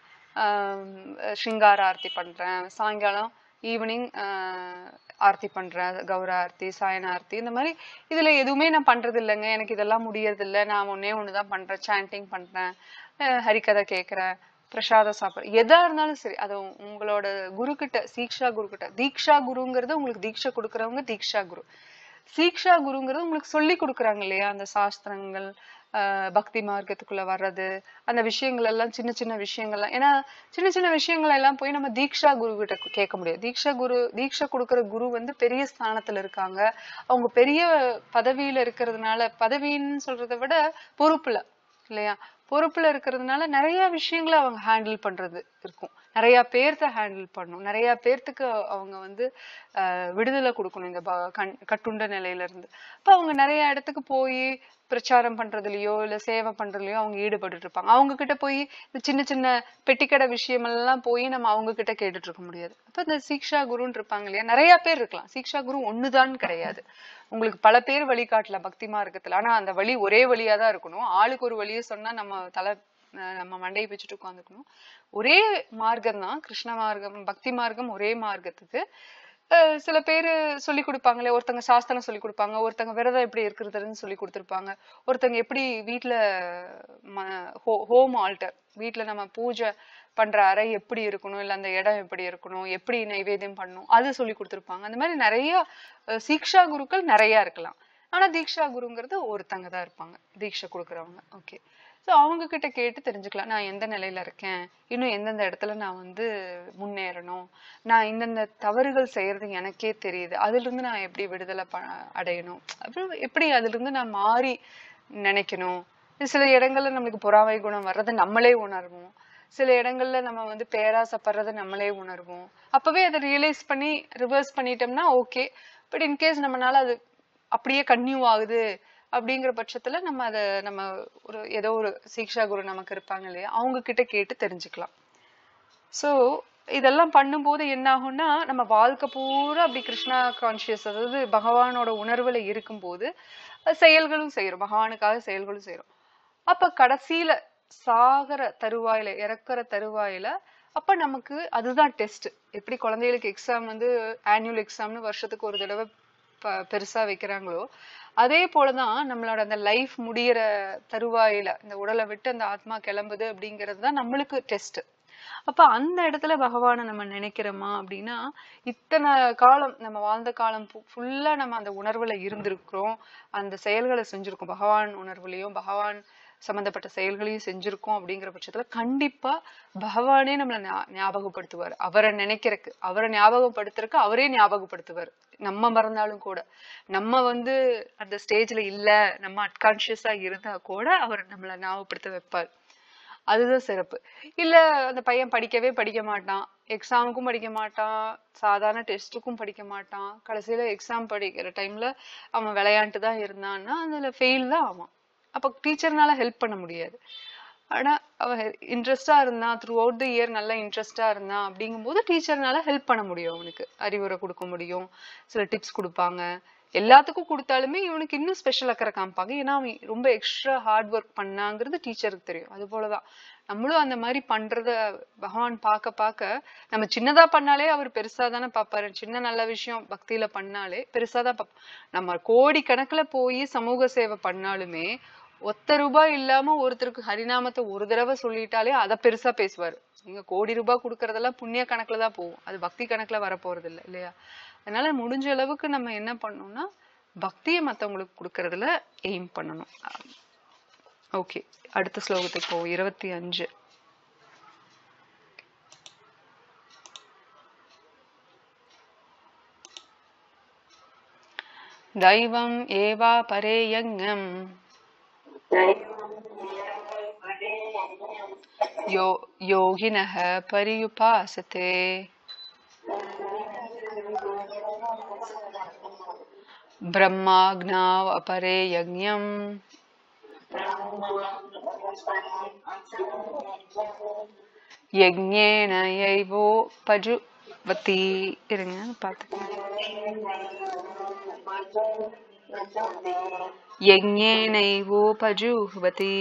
[SPEAKER 1] ஸ்ருங்கார ஆர்த்தி பண்றேன், சாயங்காலம் ஈவினிங் ஆர்த்தி பண்றேன், கௌர ஆர்த்தி, சாயன ஆர்த்தி, இந்த மாதிரி இதுல எதுவுமே நான் பண்றது இல்லைங்க, எனக்கு இதெல்லாம் முடியறது இல்லை, நான் ஒண்ணுதான் பண்றேன், சாண்டிங் பண்றேன், ஹரிகதை கேட்கிறேன், பிரசாதம் சாப்பிட்றேன், எதா இருந்தாலும் சரி அது உங்களோட குரு கிட்ட, சீக்ஷா குரு கிட்ட. தீக்ஷா குருங்கிறது உங்களுக்கு தீட்சை கொடுக்கறவங்க தீக்ஷா குரு. சீக்ஷா குருங்கிறது உங்களுக்கு சொல்லி கொடுக்குறாங்க இல்லையா, அந்த சாஸ்திரங்கள், பக்தி மார்க்கத்துக்குள்ள வர்றது, அந்த விஷயங்கள் எல்லாம், சின்ன சின்ன விஷயங்கள்லாம். ஏன்னா சின்ன சின்ன விஷயங்கள் எல்லாம் போய் நம்ம தீக்ஷா குரு கிட்ட கேட்க முடியாது. தீட்சை கொடுக்குற குரு வந்து பெரிய ஸ்தானத்துல இருக்காங்க, அவங்க பெரிய பதவியில இருக்கிறதுனால, பதவின்னு சொல்றதை விட பொறுப்புல இல்லையா, பொறுப்புல இருக்கிறதுனால நிறைய விஷயங்களை அவங்க ஹேண்டில் பண்றது இருக்கும். நிறைய பேர்த்த ஹேண்டில் பண்ணணும், நிறைய பேர்த்துக்கு அவங்க வந்து விடுதலை கொடுக்கணும் இந்த கட்டுண்ட நிலையில இருந்து. அப்ப அவங்க நிறைய இடத்துக்கு போய் பிரச்சாரம் பண்றதுலயோ இல்ல சேவை பண்றதுலயோ அவங்க ஈடுபட்டு இருப்பாங்க. அவங்க கிட்ட போய் இந்த சின்ன சின்ன பெட்டிக்கடை விஷயம் எல்லாம் போய் நம்ம அவங்க கிட்ட கேட்டுட்டு இருக்க முடியாது. அப்ப இந்த சீக்ஷா குருன்னு இருப்பாங்க இல்லையா, நிறைய பேர் இருக்கலாம். சீக்ஷா குரு ஒண்ணுதான் கிடையாது, உங்களுக்கு பல பேர் வழிகாட்டல பக்தி மார்க்கத்துல. ஆனா அந்த வழி ஒரே வழியாதான் இருக்கணும். ஆளுக்கு ஒரு வழியை சொன்னா நம்ம மண்டையை வச்சுட்டு உட்காந்துக்கணும். ஒரே மார்க்கம் தான் கிருஷ்ண மார்க்கம், பக்தி மார்க்கம் ஒரே மார்க்கத்துக்கு. சில பேரு சொல்லி கொடுப்பாங்களே, ஒருத்தங்க சாஸ்திரம் சொல்லி கொடுப்பாங்க, ஒருத்தங்க விரதம் எப்படி இருக்கிறதுன்னு சொல்லி கொடுத்துருப்பாங்க, ஒருத்தங்க எப்படி வீட்டுல ஹோம் ஆல்டர், வீட்டுல நம்ம பூஜை பண்ற அறை எப்படி இருக்கணும், இல்ல அந்த இடம் எப்படி இருக்கணும், எப்படி நைவேத்தியம் பண்ணணும், அது சொல்லி கொடுத்துருப்பாங்க. அந்த மாதிரி நிறைய சீக்ஷா குருக்கள் நிறைய இருக்கலாம். ஆனா தீக்ஷா குருங்கிறது ஒருத்தங்க தான் இருப்பாங்க, தீட்சை கொடுக்குறவங்க. ஓகே, ஸோ அவங்க கிட்ட கேட்டு தெரிஞ்சுக்கலாம், நான் எந்த நிலையில இருக்கேன், இன்னும் எந்தெந்த இடத்துல நான் வந்து முன்னேறணும், நான் இந்தந்த தவறுகள் செய்யறது எனக்கே தெரியுது, அதுல இருந்து நான் எப்படி விடுதலை அடையணும், அப்புறம் எப்படி அதுல இருந்து நான் மாறி நினைக்கணும். சில இடங்கள்ல நம்மளுக்கு பொறாமை குணம் வர்றது நம்மளே உணர்வோம், சில இடங்கள்ல நம்ம வந்து பேராசைப்படுறத நம்மளே உணர்வோம். அப்பவே அதை ரியலைஸ் பண்ணி ரிவர்ஸ் பண்ணிட்டோம்னா ஓகே. பட் இன்கேஸ் நம்மளால அது அப்படியே கன்டினியூ ஆகுது அப்படிங்கிற பட்சத்துல நம்ம ஒரு ஏதோ ஒரு சீக்ஷா குரு நமக்கு இருப்பாங்க இல்லையா, அவங்க கிட்ட கேட்டு தெரிஞ்சுக்கலாம். சோ இதெல்லாம் பண்ணும்போது என்ன ஆகும்னா, நம்ம வாழ்க்கை பூரா அப்படி கிருஷ்ணா கான்சியஸ், அதாவது பகவானோட உணர்வுல இருக்கும்போது செயல்களும் செய்யறோம், பகவானுக்காக செயல்களும் செய்யறோம். அப்ப கடைசியில சாகர தருவாயில, இறக்குற தருவாயில, அப்ப நமக்கு அதுதான் டெஸ்ட். எப்படி குழந்தைகளுக்கு எக்ஸாம் வந்து ஆனுவல் எக்ஸாம்னு வருஷத்துக்கு ஒரு தடவை பெருசா வைக்கிறாங்களோ, அதே போலதான் நம்மளோட அந்த லைஃப் முடியற தருவாயில, இந்த உடலை விட்டு அந்த ஆத்மா கிளம்புது அப்படிங்கிறது தான் நம்மளுக்கு டெஸ்ட். அப்ப அந்த இடத்துல பகவானை நம்ம நினைக்கிறோமா அப்படின்னா, இத்தனை காலம் நம்ம வாழ்ந்த காலம் ஃபுல்லா நம்ம அந்த உணர்வுல இருந்திருக்கிறோம், அந்த செயல்களை செஞ்சிருக்கோம், பகவான் உணர்வுலையும் பகவான் சம்பந்தப்பட்ட செயல்களையும் செஞ்சிருக்கோம். அப்படிங்கிற பட்சத்துல கண்டிப்பா பகவானே நம்மளை ஞாபகப்படுத்துவார். அவரை நினைக்கிறதுக்கு, அவரை ஞாபகப்படுத்துறதுக்கு அவரே ஞாபகப்படுத்துவார். நம்ம மறந்தாலும் கூட, நம்ம வந்து அந்த ஸ்டேஜ்ல இல்ல, நம்ம அன்கான்சியஸா இருந்தா கூட அவர் நம்மளை ஞாபகப்படுத்த வைப்பார். அதுதான் சிறப்பு. இல்ல அந்த பையன் படிக்க மாட்டான், எக்ஸாமுக்கும் படிக்க மாட்டான், சாதாரண டெஸ்ட்டுக்கும் படிக்க மாட்டான், கடைசியில எக்ஸாம் படிக்கிற டைம்ல அவன் விளையாண்டு தான் இருந்தான்னா அதுல ஃபெயில் தான் ஆவான். அப்ப டீச்சர்னால ஹெல்ப் பண்ண முடியாது. ஆனா அவன் இன்ட்ரெஸ்டா இருந்தான், த்ரூ அவுட் த இயர் நல்லா இன்ட்ரெஸ்டா இருந்தான் அப்படிங்கும் போது டீச்சர்னால ஹெல்ப் பண்ண முடியும், அவனுக்கு அறிவுரை கொடுக்க முடியும், சில டிப்ஸ் கொடுப்பாங்க. எல்லாத்துக்கும் கொடுத்தாலுமே இவனுக்கு இன்னும் ஸ்பெஷல் அக்கறை காமிப்பாங்க, ஏன்னா அவன் ரொம்ப எக்ஸ்ட்ரா ஹார்ட் ஒர்க் பண்ணாங்கிறது டீச்சருக்கு தெரியும். அது போலதான் நம்மளும் அந்த மாதிரி பண்றத பகவான் பார்க்க நம்ம சின்னதா பண்ணாலே அவர் பெருசா தானே பார்ப்பாரு. சின்ன நல்ல விஷயம் பக்தியில பண்ணாலே பெருசாதான் நம்ம கோடி கணக்குல போய் சமூக சேவை பண்ணாலுமே ₹1 இல்லாம ஒருத்தருக்கு ஹரிநாமத்தை ஒரு தடவை சொல்லிட்டாலே அதை பெருசா பேசுவாரு. நீங்க கோடி ரூபாய் கொடுக்கறதெல்லாம் புண்ணிய கணக்குலதான் போகும், அது பக்தி கணக்குல வரப்போறது இல்லை இல்லையா. அதனால முடிஞ்ச அளவுக்கு நம்ம என்ன பண்ணணும்னா பக்தியை மத்தவங்களுக்கு கொடுக்கறதுல எய்ம் பண்ணணும். ஓகே, அடுத்த ஸ்லோகத்துக்கு போவோம். 25. தைவம் ஏவா பரே யஜ்ஞம் யோகினஹ பரியுபாசதே பிரம்மாக்னாவ் அபரே யஜ்ஞம் யஜ்ஞேன யைவோபஜுவதி. இருங்க பார்த்துக்கோங்க. யஜ்ஞேனைவோபஜுஹ்வதி.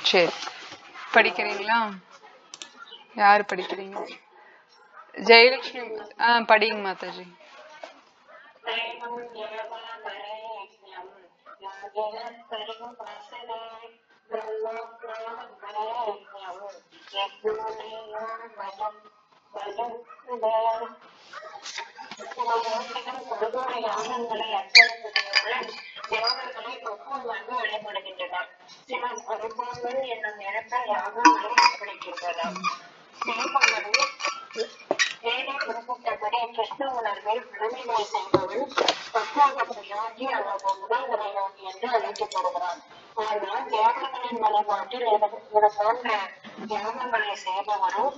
[SPEAKER 1] சரி, படிக்கிறீங்களா? யாரு படிக்கிறீங்க? ஜெயலட்சுமி படிங்க மாதாஜி.
[SPEAKER 2] யோகி அல்லது உடல்நல யோகி என்று அழைக்கப்படுகிறார். ஆனால் தேவர்களின் வழிபாட்டில் இது போன்ற யாகங்களை செய்பவரும்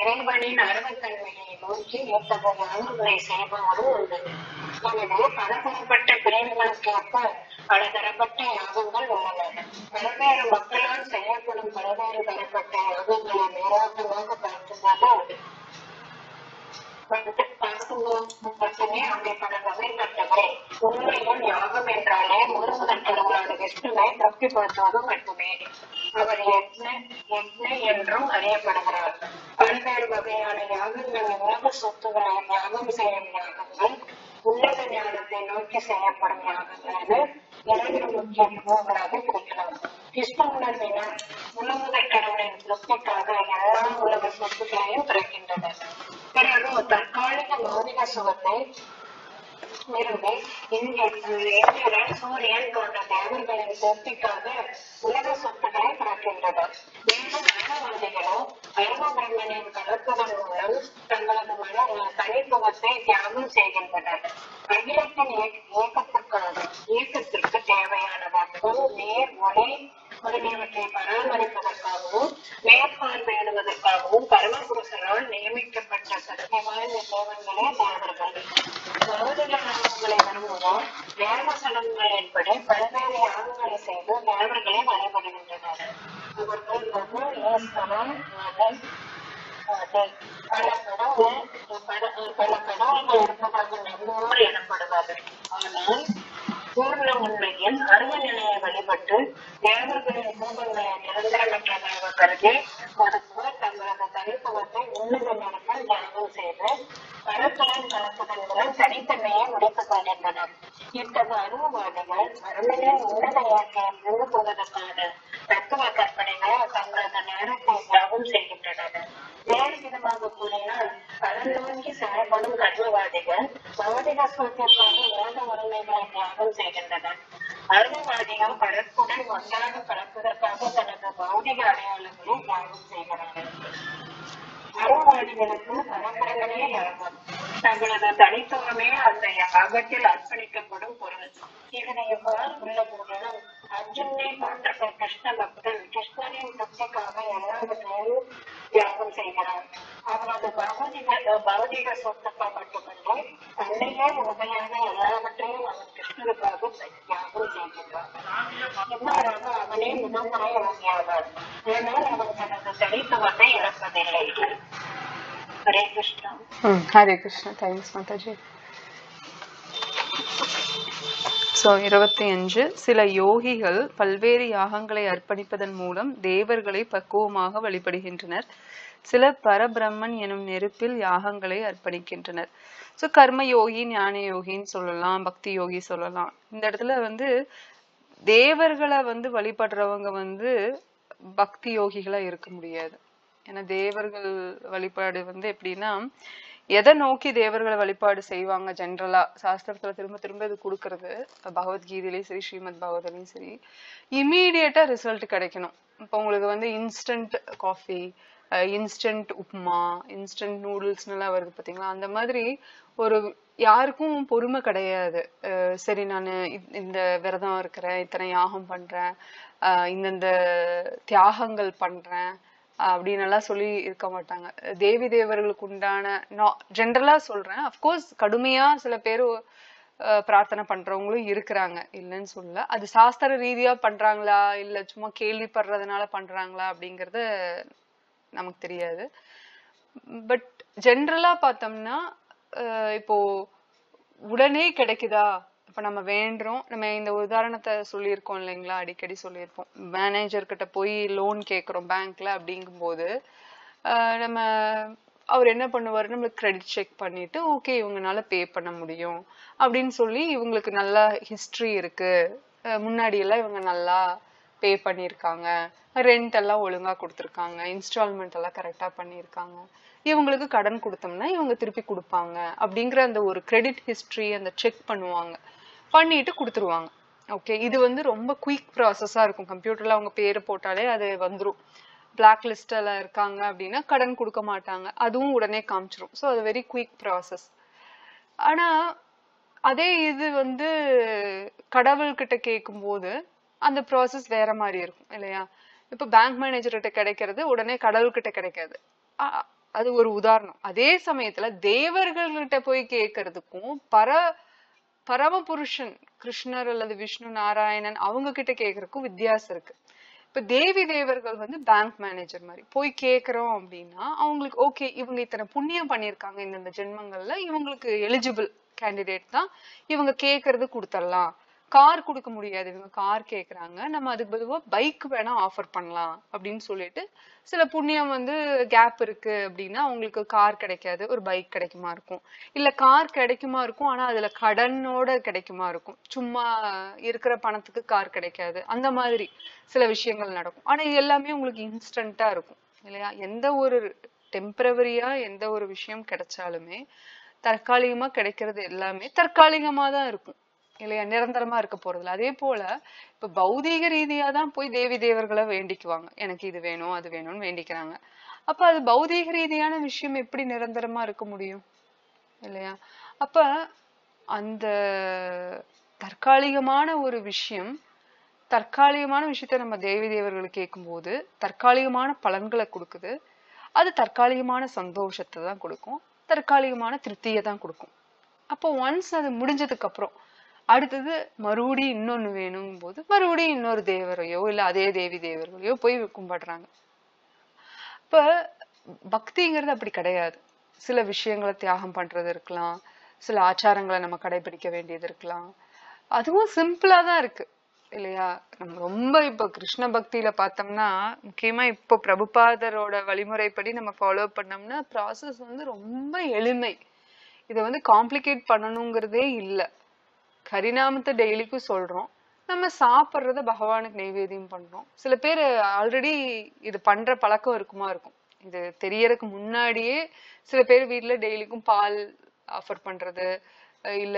[SPEAKER 2] இறைவனின் அருவத்தன்மையை நோக்கி இத்தகைய யாகங்களை செய்பவரும் உண்டு. எனவே பலதரப்பட்ட பிரிவுகளுக்கேற்ப பலதரப்பட்ட யாகங்கள் உள்ளன. பல்வேறு மக்களால் செய்யப்படும் பல்வேறு தரப்பட்ட யாகங்களை மேலோட்டமாக பார்க்கும்போது மட்டுமே அங்கே பல வகைப்பட்டவை. உண்மையில் யாகம் என்றாலே முழுமுதற் கடவுளான விஷ்ணுவை திருப்திப்படுத்துவது மட்டுமே. அவர் யக்ஞ என்றும் அறியப்படுகிறார். பல்வேறு வகையான யாகங்கள் உலக சொத்துக்களை யாகம் செய்யும் யாகங்கள், உன்னத ஞானத்தை நோக்கி செய்யப்படும் யாகங்கள் என 2 முக்கியத்துவங்களாக பிரிக்கலாம். விஷ்ணு உணர்வினர் முழுமுதற் கடவுளின் திருப்திக்காக எல்லா உலக சொத்துக்களையும் பிறக்கின்றனர். பிறகு தற்காலிக பௌதிக சுகத்தை விரும்பி இந்திரன், சூரியன் போன்ற தேவர்களின் திருப்திக்காக உலக சொத்துக்களை பிறக்கின்றனர். மேலும் அருமவாதிகளோ அரும பிரம்மனின் கலப்பதன் மூலம் தங்களது தனித்துவத்தை தியாகம் செய்கின்றனர். அகிலத்தின் இயக்கத்திற்கு தேவையான வெப்பம், நீர், ஒளி முதலியவற்றை பராமரிப்பதற்காகவும் மேற்பார்வையிடுவதற்காகவும் பரமபுருஷனால் நியமிக்கப்பட்ட சக்தி வாய்ந்த தேவன்களே தேவர்கள். பௌதிக யாகங்களை விரும்புவோர் தேவ சடங்குகளின்படி பல்வேறு யாகங்களை செய்து தேவர்களை வழிபடுகின்றனர். அவர்கள் பல கடவுள்கள் இருப்பதாக நம்புவோர் எனப்படுவார்கள். ஆனால் பூர்ண உண்மையில் அருவ நிலையை வழிபட்டு தேவர்களின் கோபங்களை நிரந்தரமற்றதாக கருதி மறுப்போர் தங்களது தனித்துவத்தை உன்னத நேரத்தில் தியாகம் செய்து பரத்துடன் கலப்பதன் மூலம் தனித்தன்மையை முடித்துக் கொள்கின்றனர். இத்தகைய அருவவாதிகள் மரணனின் உன்னத இயற்கையை புரிந்து கொள்வதற்கான தத்துவ கற்பனைகளை தங்களது நேரத்தை தியாகம் செய்கின்றனர். வேறு விதமாக கூறினால் பலன் நோக்கி செயல்படும் கர்மவாதிகள் பௌதிக சுகத்திற்காக உலக உரிமைகளை தியாகம் செய்கின்றனர். அருமவாதிகள் பரப்புடன் ஒன்றாக கலப்பதற்காக தனது பௌதிக அடையாளங்களை தியாகம் செய்கிறார்கள். அருமவாதிகளுக்கு பரம்பரைகளே யாகம், தங்களது தனித்துவமே அந்த யாகத்தில் அர்ப்பணிக்கப்படும் பொருள். இதனை எவ்வாறு உள்ள போதிலும் அர்ஜுனை போன்ற கிருஷ்ண பக்தன் கிருஷ்ணனின் திருப்திக்காக எல்லாவற்றையும் தியாகம் செய்கிறார். அவரது பௌதிக சொத்துக்கள் மட்டுமல்ல, தன்னையே உண்மையாக எல்லாவற்றையும் அவர் கிருஷ்ணனுக்காக தியாகம் செய்கின்றார். இவ்வாறாக அவனே முதன்முறை யோகியாவார். ஆனால் அவர் தனது தனித்துவத்தை இழப்பதில்லை. ஹரே கிருஷ்ணா.
[SPEAKER 1] ஹரே கிருஷ்ணா. தேங்க்ஸ் மாதாஜி. 25 சில யோகிகள் பல்வேறு யாகங்களை அர்ப்பணிப்பதன் மூலம் தேவர்களை பக்குவமாக வழிபடுகின்றனர். சிலர் பரபிரம்மன் எனும் நெருப்பில் யாகங்களை அர்ப்பணிக்கின்றனர். கர்ம யோகி, ஞான யோகின்னு சொல்லலாம், பக்தி யோகி சொல்லலாம். இந்த இடத்துல தேவர்களை வழிபடுறவங்க பக்தி யோகிகளா இருக்க முடியாது. ஏன்னா தேவர்கள் வழிபாடு எப்படின்னா, எதை நோக்கி தேவர்களை வழிபாடு செய்வாங்க ஜென்ரலா சாஸ்திரத்துல திரும்ப திரும்ப இது கொடுக்கறது, பகவத்கீதையிலயும் சரி ஸ்ரீமத் பகவத்லையும் சரி, இமீடியட்டா ரிசல்ட் கிடைக்கணும். இப்போ உங்களுக்கு instant coffee, instant upma, instant noodles எல்லாம் வருது பாத்தீங்களா, அந்த மாதிரி ஒரு யாருக்கும் பொறுமை கிடையாது. சரி நான் இந்த விரதம் இருக்கிறேன், இத்தனை யாகம் பண்றேன், இந்தந்த தியாகங்கள் பண்றேன் அப்படின்னு எல்லாம் சொல்லி இருக்க மாட்டாங்க. தேவி தேவர்களுக்கு உண்டான ஜென்ரலா சொல்றேன். அப்கோர்ஸ் கடுமையா சில பேர் பிரார்த்தனை பண்றவங்களும் இருக்கிறாங்க, இல்லைன்னு சொல்ல. அது சாஸ்திர ரீதியா பண்றாங்களா இல்ல சும்மா கேள்விப்படுறதுனால பண்றாங்களா அப்படிங்கறது நமக்கு தெரியாது. பட் ஜென்ரலா பார்த்தோம்னா இப்போ உடனே கிடைக்குதா, இப்ப நம்ம வேண்டுறோம், நம்ம இந்த உதாரணத்தை சொல்லியிருக்கோம் இல்லைங்களா, அடிக்கடி சொல்லியிருப்போம். மேனேஜர் கிட்ட போய் லோன் கேட்கிறோம் பேங்க்ல, அப்படிங்கும் போது நம்ம அவர் என்ன பண்ணுவாரு, நம்மளுக்கு கிரெடிட் செக் பண்ணிட்டு ஓகே இவங்கனால பே பண்ண முடியும் அப்படின்னு சொல்லி, இவங்களுக்கு நல்லா ஹிஸ்டரி இருக்கு, முன்னாடி எல்லாம் இவங்க நல்லா பே பண்ணியிருக்காங்க, ரெண்ட் எல்லாம் ஒழுங்கா கொடுத்துருக்காங்க, இன்ஸ்டால்மெண்ட் எல்லாம் கரெக்டா பண்ணியிருக்காங்க, இவங்களுக்கு கடன் கொடுத்தோம்னா இவங்க திருப்பி கொடுப்பாங்க அப்படிங்கிற அந்த ஒரு கிரெடிட் ஹிஸ்டரி அந்த செக் பண்ணுவாங்க, பண்ணிட்டு கொடுத்துருவாங்க. ஓகே, இது ரொம்ப குயிக் ப்ராசஸா இருக்கும். கம்ப்யூட்டர்ல அவங்க பேரு போட்டாலே அது வந்துடும். பிளாக் லிஸ்ட்ல இருக்காங்க அப்படின்னா கடன் கொடுக்க மாட்டாங்க, அதுவும் உடனே காமிச்சிரும். ஸோ அது வெரி குயிக் ப்ராசஸ். ஆனா அதே இது வந்து கடவுள்கிட்ட கேட்கும் போது அந்த ப்ராசஸ் வேற மாதிரி இருக்கும் இல்லையா? இப்ப பேங்க் மேனேஜர்கிட்ட கிடைக்கிறது உடனே கடவுள்கிட்ட கிடைக்காது. அது ஒரு உதாரணம். அதே சமயத்துல தேவர்கள்கிட்ட போய் கேட்கறதுக்கும் பரமபுருஷன் கிருஷ்ணர் அல்லது விஷ்ணு நாராயணன் அவங்க கிட்ட கேட்கறதுக்கும் வித்தியாசம் இருக்கு. இப்ப தேவி தேவர்கள் வந்து பேங்க் மேனேஜர் மாதிரி போய் கேக்குறோம் அப்படின்னா அவங்களுக்கு ஓகே, இவங்க இத்தனை புண்ணியம் பண்ணிருக்காங்க இந்த ஜென்மங்கள்ல, இவங்களுக்கு எலிஜிபிள் கேண்டிடேட் தான், இவங்க கேக்குறது கொடுத்துடலாம். கார் கொடுக்க முடியாது, இவங்க கார் கேக்குறாங்க, நம்ம அதுக்கு பொதுவா பைக் வேணா ஆஃபர் பண்ணலாம் அப்படின்னு சொல்லிட்டு சில புண்ணியம் வந்து கேப் இருக்கு அப்படின்னா அவங்களுக்கு கார் கிடைக்காது, ஒரு பைக் கிடைக்குமா இருக்கும், இல்ல கார் கிடைக்குமா இருக்கும் ஆனா அதுல கடனோட கிடைக்குமா இருக்கும், சும்மா இருக்கிற பணத்துக்கு கார் கிடைக்காது. அந்த மாதிரி சில விஷயங்கள் நடக்கும். ஆனா இது எல்லாமே உங்களுக்கு இன்ஸ்டன்டா இருக்கும் இல்லையா? எந்த ஒரு டெம்பரவரியா எந்த ஒரு விஷயம் கிடைச்சாலுமே தற்காலிகமா கிடைக்கிறது எல்லாமே தற்காலிகமா தான் இருக்கும் இல்லையா? நிரந்தரமா இருக்க போறதில்ல. அதே போல இப்ப பௌதீக ரீதியா தான் போய் தேவி தேவர்களை வேண்டிக்குவாங்க, எனக்கு இது வேணும் அது வேணும்னு வேண்டிக்கிறாங்க. அப்ப அது பௌதீக ரீதியான விஷயம் எப்படி நிரந்தரமா இருக்க முடியும் இல்லையா? அப்ப அந்த தற்காலிகமான ஒரு விஷயம், தற்காலிகமான விஷயத்த நம்ம தேவி தேவர்களுக்கு கேட்கும்போது தற்காலிகமான பலன்களை கொடுக்குது. அது தற்காலிகமான சந்தோஷத்தை தான் கொடுக்கும், தற்காலிகமான திருப்தியை தான் கொடுக்கும். அப்போ ஒன்ஸ் அது முடிஞ்சதுக்கு அப்புறம் அடுத்தது மறுபடியும் இன்னொன்னு வேணும் போது மறுபடியும் இன்னொரு தேவரையோ இல்ல அதே தேவி தேவர்களையோ போய் கும்பிடுறாங்க. இப்ப பக்திங்கிறது அப்படி கிடையாது. சில விஷயங்களை தியாகம் பண்றது இருக்கலாம், சில ஆச்சாரங்களை நம்ம கடைபிடிக்க வேண்டியது இருக்கலாம். அதுவும் சிம்பிளா தான் இருக்கு இல்லையா? நம்ம ரொம்ப இப்ப கிருஷ்ண பக்தியில பார்த்தோம்னா முக்கியமா இப்போ பிரபுபாதரோட வழிமுறைப்படி நம்ம ஃபாலோ பண்ணோம்னா ப்ராசஸ் வந்து ரொம்ப எளிமை. இதை வந்து காம்ப்ளிகேட் பண்ணணுங்கிறதே இல்லை. ஹரிநாமத்தை டெய்லிக்கும் சொல்றோம், நம்ம சாப்பிட்றத பகவானுக்கு நைவேத்தியம் பண்றோம். சில பேர் ஆல்ரெடி இது பண்ற பழக்கம் இருக்கும். இது தெரியறதுக்கு முன்னாடியே சில பேர் வீட்டுல டெய்லிக்கும் பால் ஆஃபர் பண்றது, இல்ல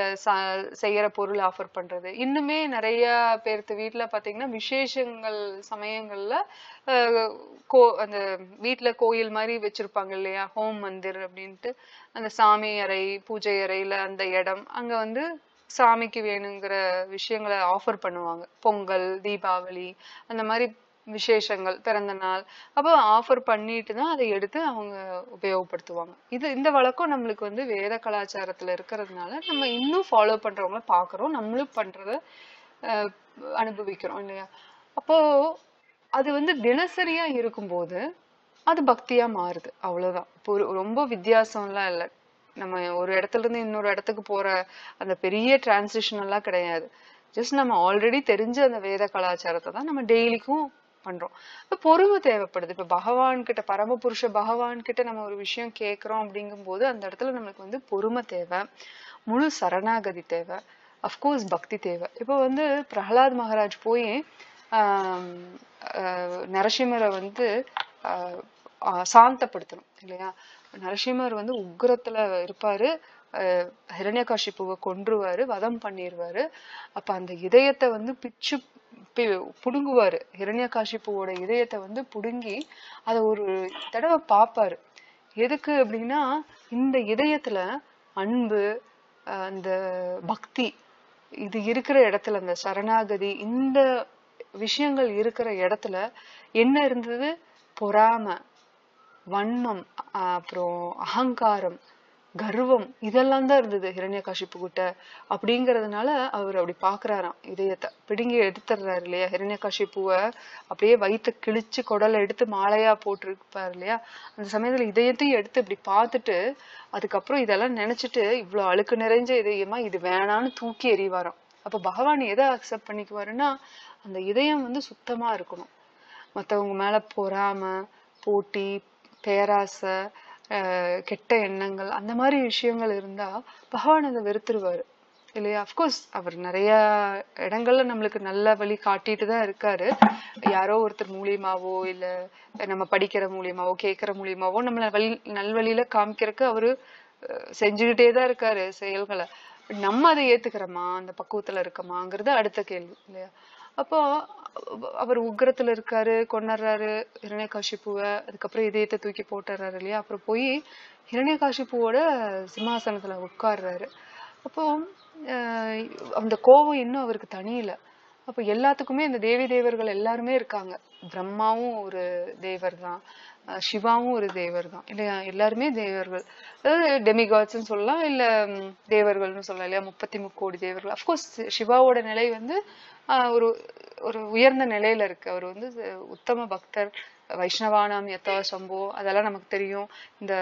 [SPEAKER 1] செய்யற பொருள் ஆஃபர் பண்றது. இன்னுமே நிறைய பேர்த்து வீட்டுல பாத்தீங்கன்னா விசேஷங்கள் சமயங்கள்ல அந்த வீட்டுல கோயில் மாதிரி வச்சிருப்பாங்க இல்லையா, ஹோம் மந்திர் அப்படின்ட்டு. அந்த சாமி அறை பூஜை அறையில அந்த இடம் அங்க வந்து சாமிக்கு வேணுங்கிற விஷயங்களை ஆஃபர் பண்ணுவாங்க. பொங்கல் தீபாவளி அந்த மாதிரி விசேஷங்கள், பிறந்த நாள், அப்போ ஆஃபர் பண்ணிட்டு தான் அதை எடுத்து அவங்க உபயோகப்படுத்துவாங்க. இந்த வழக்கம் நம்மளுக்கு வந்து வேத கலாச்சாரத்துல இருக்கிறதுனால நம்ம இன்னும் ஃபாலோ பண்றவங்கள பாக்குறோம், நம்மளும் பண்றத அனுபவிக்கிறோம் இல்லையா? அப்போ அது வந்து தினசரியா இருக்கும்போது அது பக்தியா மாறுது, அவ்வளவுதான். இப்போ ரொம்ப வித்தியாசம்லாம் இல்லை. நம்ம ஒரு இடத்துல இருந்து இன்னொரு இடத்துக்கு போற அந்த பெரிய டிரான்சிஷன் எல்லாம் கிடையாது. ஜஸ்ட் நம்ம ஆல்ரெடி தெரிஞ்ச அந்த வேத கலாச்சாரத்தை தான் நம்ம டெய்லிக்கும் பண்றோம். இப்ப பொறுமை தேவைப்படுது. இப்ப பகவான் கிட்ட, பரமபுருஷ பகவான் கிட்ட நம்ம ஒரு விஷயம் கேட்கிறோம் அப்படிங்கும் போது அந்த இடத்துல நம்மளுக்கு வந்து பொறுமை தேவை, முழு சரணாகதி தேவை, அஃப்கோர்ஸ் பக்தி தேவை. இப்போ வந்து பிரகலாத் மகாராஜ் போய் நரசிம்மரை வந்து சாந்தப்படுத்தணும் இல்லையா? நரசிம்மர் வந்து உக்ரத்துல இருப்பாரு, ஹிரண்யகாசிப்புவை கொன்றுவாரு, வதம் பண்ணிடுவாரு. அப்ப அந்த இதயத்தை வந்து பிச்சு புடுங்குவாரு. ஹிரண்யகாசிப்புவோட இதயத்தை வந்து புடுங்கி அதை ஒரு தடவை பாப்பாரு. எதுக்கு அப்படின்னா இந்த இதயத்துல அன்பு, அந்த பக்தி இது இருக்கிற இடத்துல, அந்த சரணாகதி இந்த விஷயங்கள் இருக்கிற இடத்துல என்ன இருந்தது? பொறாமை, வன்மம், அப்புறம் அகங்காரம், கர்வம், இதெல்லாம் தான் இருந்தது ஹிரண்யகாசிப்பு கிட்ட. அப்படிங்கறதுனால அவர் அப்படி பாக்குறாராம், இதயத்தை பிடுங்கி எடுத்துடுறாரு இல்லையா? ஹிரண்யகாசிப்புவ அப்படியே வயிற்ற கிழிச்சு குடலை எடுத்து மாலையா போட்டிருப்பாரு இல்லையா? அந்த சமயத்துல இதயத்தையும் எடுத்து இப்படி பார்த்துட்டு அதுக்கப்புறம் இதெல்லாம் நினைச்சிட்டு இவ்வளவு அழுக்கு நிறைஞ்ச இதயமா இது வேணான்னு தூக்கி எறிவாராம். அப்ப பகவான் எதை அக்செப்ட் பண்ணிக்குவாருன்னா அந்த இதயம் வந்து சுத்தமா இருக்கணும். மத்தவங்க மேல பொறாம, போட்டி, பேராசை, கெட்ட எண்ணங்கள் அந்த மாதிரி விஷயங்கள் இருந்தா பகவான் அதை வெறுத்துருவாரு இல்லையா? அஃப்கோர்ஸ் அவர் நிறைய இடங்கள்ல நம்மளுக்கு நல்ல வழி காட்டிட்டு தான் இருக்காரு. யாரோ ஒருத்தர் மூலியமாவோ இல்ல நம்ம படிக்கிற மூலியமாவோ கேட்கிற மூலியமாவோ நம்மள நல்வழியில காமிக்கிறதுக்கு அவரு செஞ்சுக்கிட்டே தான் இருக்காரு செயல்களை. நம்ம அதை ஏத்துக்கிறோமா, அந்த பக்குவத்துல இருக்கமாங்கிறது அடுத்த கேள்வி இல்லையா? அப்போ அவர் உக்ரத்துல இருக்காரு, கொண்டுறாரு ஹிரண்யகாசிப்புவ, அதுக்கப்புறம் இதயத்தை தூக்கி போட்டுறாரு இல்லையா? அப்புறம் போய் ஹிரண்யகாசிப்புவோட சிம்மாசனத்துல உட்கார்றாரு. அப்போ அந்த கோபம் இன்னும் அவருக்கு தனியல. அப்ப எல்லாத்துக்குமே இந்த தேவி தேவர்கள் எல்லாருமே இருக்காங்க. பிரம்மாவும் ஒரு தேவர் தான், சிவாவும் ஒரு தேவர் தான் இல்லையா? எல்லாருமே தேவர்கள், அதாவது டெமிகாட்ஸ்ன்னு சொல்லலாம், இல்ல தேவர்கள்னு சொல்லலாம் இல்லையா? 33 கோடி தேவர்கள். அப்கோர்ஸ் சிவாவோட நிலை வந்து ஒரு ஒரு உயர்ந்த நிலையில இருக்கு. அவர் வந்து உத்தம பக்தர், வைஷ்ணவானாம் யதா சம்போ, அதெல்லாம் நமக்கு தெரியும். இந்த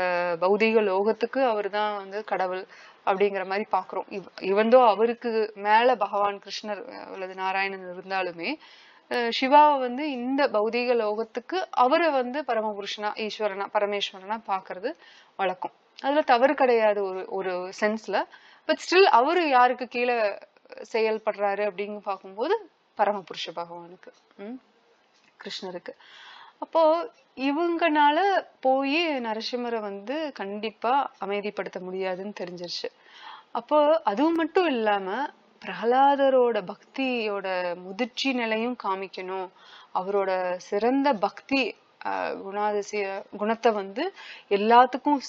[SPEAKER 1] பௌதீக லோகத்துக்கு அவர் தான் வந்து கடவுள் அப்படிங்கிற மாதிரி பாக்குறோம். இவந்தோ அவருக்கு மேல பகவான் கிருஷ்ணர் அல்லது நாராயணன் இருந்தாலுமே சிவாவை வந்து இந்த பௌதீக லோகத்துக்கு அவரை வந்து பரமபுருஷனா, ஈஸ்வரனா, பரமேஸ்வரனா பாக்குறது வழக்கம். அதுல தவறு கிடையாது ஒரு ஒரு சென்ஸ்ல. பட் ஸ்டில் அவரு யாருக்கு கீழே செயல்படுறாரு அப்படின்னு பார்க்கும்போது பரமபுருஷ பகவானுக்கு, கிருஷ்ணருக்கு. அப்போ இவங்கனால போய் நரசிம்மரை வந்து கண்டிப்பா அமைதிப்படுத்த முடியாதுன்னு தெரிஞ்சிருச்சு. அப்போ அதுவும் மட்டும் இல்லாம பிரகலாதரோட பக்தியோட முதிர்ச்சி நிலையும் காமிக்கணும், அவரோட சிறந்த பக்தி குணாதிசய குணத்தை வந்து எல்லாத்துக்கும்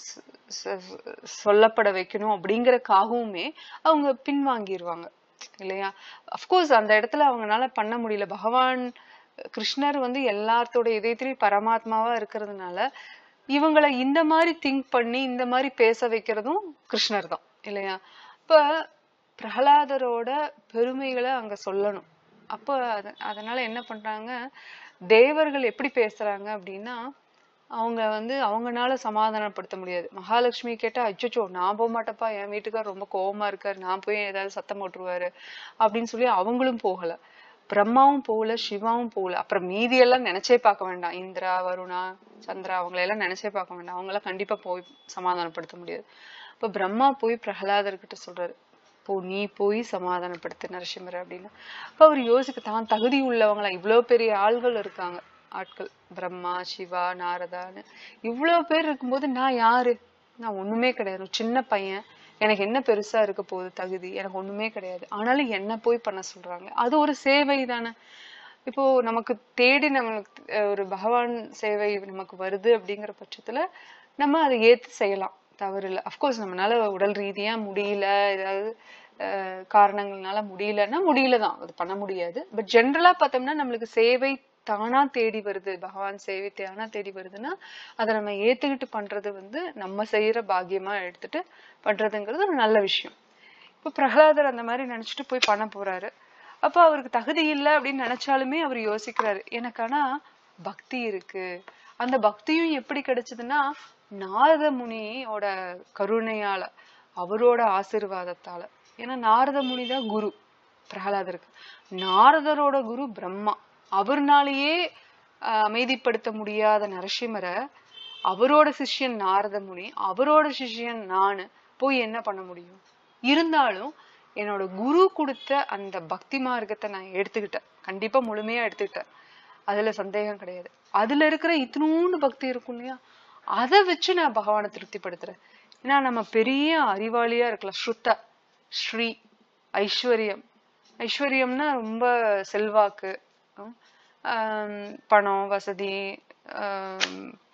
[SPEAKER 1] சொல்லப்பட வைக்கணும் அப்படிங்கறக்காகவுமே அவங்க பின்வாங்கிடுவாங்க இல்லையா? அப்கோர்ஸ் அந்த இடத்துல அவங்களால பண்ண முடியல. பகவான் கிருஷ்ணர் வந்து எல்லாத்தோட இதயத்திலையும் பரமாத்மாவா இருக்கிறதுனால இவங்களை இந்த மாதிரி திங்க் பண்ணி இந்த மாதிரி பேச வைக்கிறதும் கிருஷ்ணர் தான் இல்லையா? இப்ப பிரகலாதரோட பெருமைகளை அங்க சொல்லணும். அப்ப அதனால என்ன பண்றாங்க, தேவர்கள் எப்படி பேசுறாங்க அப்படின்னா, அவங்க வந்து அவங்கனால சமாதானப்படுத்த முடியாது. மகாலட்சுமி கேட்டா, அச்சோ நான் போக மாட்டேப்பா, என் வீட்டுக்கார் ரொம்ப கோபமா இருக்காரு, நான் போய் ஏதாவது சத்தம் போட்டுருவாரு அப்படின்னு சொல்லி அவங்களும் போகல. பிரம்மாவும் போகல, சிவாவும் போகல. அப்புறம் மீதி எல்லாம் நினைச்சே பார்க்க வேண்டாம், இந்திரா, வருணா, சந்திரா, அவங்களை எல்லாம் நினைச்சே பார்க்க வேண்டாம். அவங்க எல்லாம் கண்டிப்பா போய் சமாதானப்படுத்த முடியாது. இப்ப பிரம்மா போய் பிரகலாதர்கிட்ட சொல்றாரு, நீ போய் சமாதானப்படுத்து நரசிம்மர் அப்படின்னு. அப்ப அவர் யோசிக்க, தான் தகுதி உள்ளவங்களா, இவ்வளவு பெரிய ஆள்கள் இருக்காங்க, ஆட்கள், பிரம்மா, சிவா, நாரதான்னு இவ்வளவு பேர் இருக்கும்போது நான் யாரு? நான் ஒண்ணுமே கிடையாது, சின்ன பையன், எனக்கு என்ன பெருசா இருக்க போகுது தகுதி? எனக்கு ஒண்ணுமே கிடையாது. ஆனாலும் என்ன போய் பண்ண சொல்றாங்க, அது ஒரு சேவை தானே. இப்போ நமக்கு தேடி நம்மளுக்கு ஒரு பகவான் சேவை நமக்கு வருது அப்படிங்கிற பட்சத்துல நம்ம அதை ஏத்து செய்யலாம், தவறு இல்லை. அப்கோர்ஸ் நம்மளால உடல் ரீதியா முடியல, ஏதாவது காரணங்கள்னால முடியலன்னா முடியலதான், அது பண்ண முடியாது. பட் ஜென்ரலா பார்த்தோம்னா நம்மளுக்கு சேவை தானா தேடி வருது, பகவான் சேவை தானா தேடி வருதுன்னா அதை நம்ம ஏத்துக்கிட்டு பண்றது வந்து நம்ம செய்யற பாக்கியமா எடுத்துட்டு பண்றதுங்கிறது ஒரு நல்ல விஷயம். இப்ப பிரகலாதர் அந்த மாதிரி நினைச்சிட்டு போய் பண்ண போறாரு. அப்ப அவருக்கு தகுதி இல்லை அப்படின்னு நினைச்சாலுமே அவர் யோசிக்கிறாரு, எனக்கு ஆனா பக்தி இருக்கு. அந்த பக்தியும் எப்படி கிடைச்சதுன்னா நாரத முனியோட கருணையால, அவரோட ஆசீர்வாதத்தால. ஏன்னா நாரத முனிதான் குரு பிரகலாதருக்கு. நாரதரோட குரு பிரம்மா. அவர்னாலேயே அமைதிப்படுத்த முடியாத நரசிம்மரை அவரோட சிஷ்யன் நாரத முனி, அவரோட சிஷ்யன் நானு போய் என்ன பண்ண முடியும்? இருந்தாலும் என்னோட குரு கொடுத்த அந்த பக்தி மார்க்கத்தை நான் எடுத்துக்கிட்டேன், கண்டிப்பா முழுமையா எடுத்துக்கிட்டேன், அதுல சந்தேகம் கிடையாது. அதுல இருக்கிற இத்தினூண்டு பக்தி இருக்கும் இல்லையா, அதை வச்சு நான் பகவானை திருப்திப்படுத்துறேன். ஏன்னா நம்ம பெரிய அறிவாளியா இருக்கலாம், ஸ்ருத்த, ஸ்ரீ, ஐஸ்வர்யம். ஐஸ்வர்யம்னா ரொம்ப செல்வாக்கு, பணம், வசதி,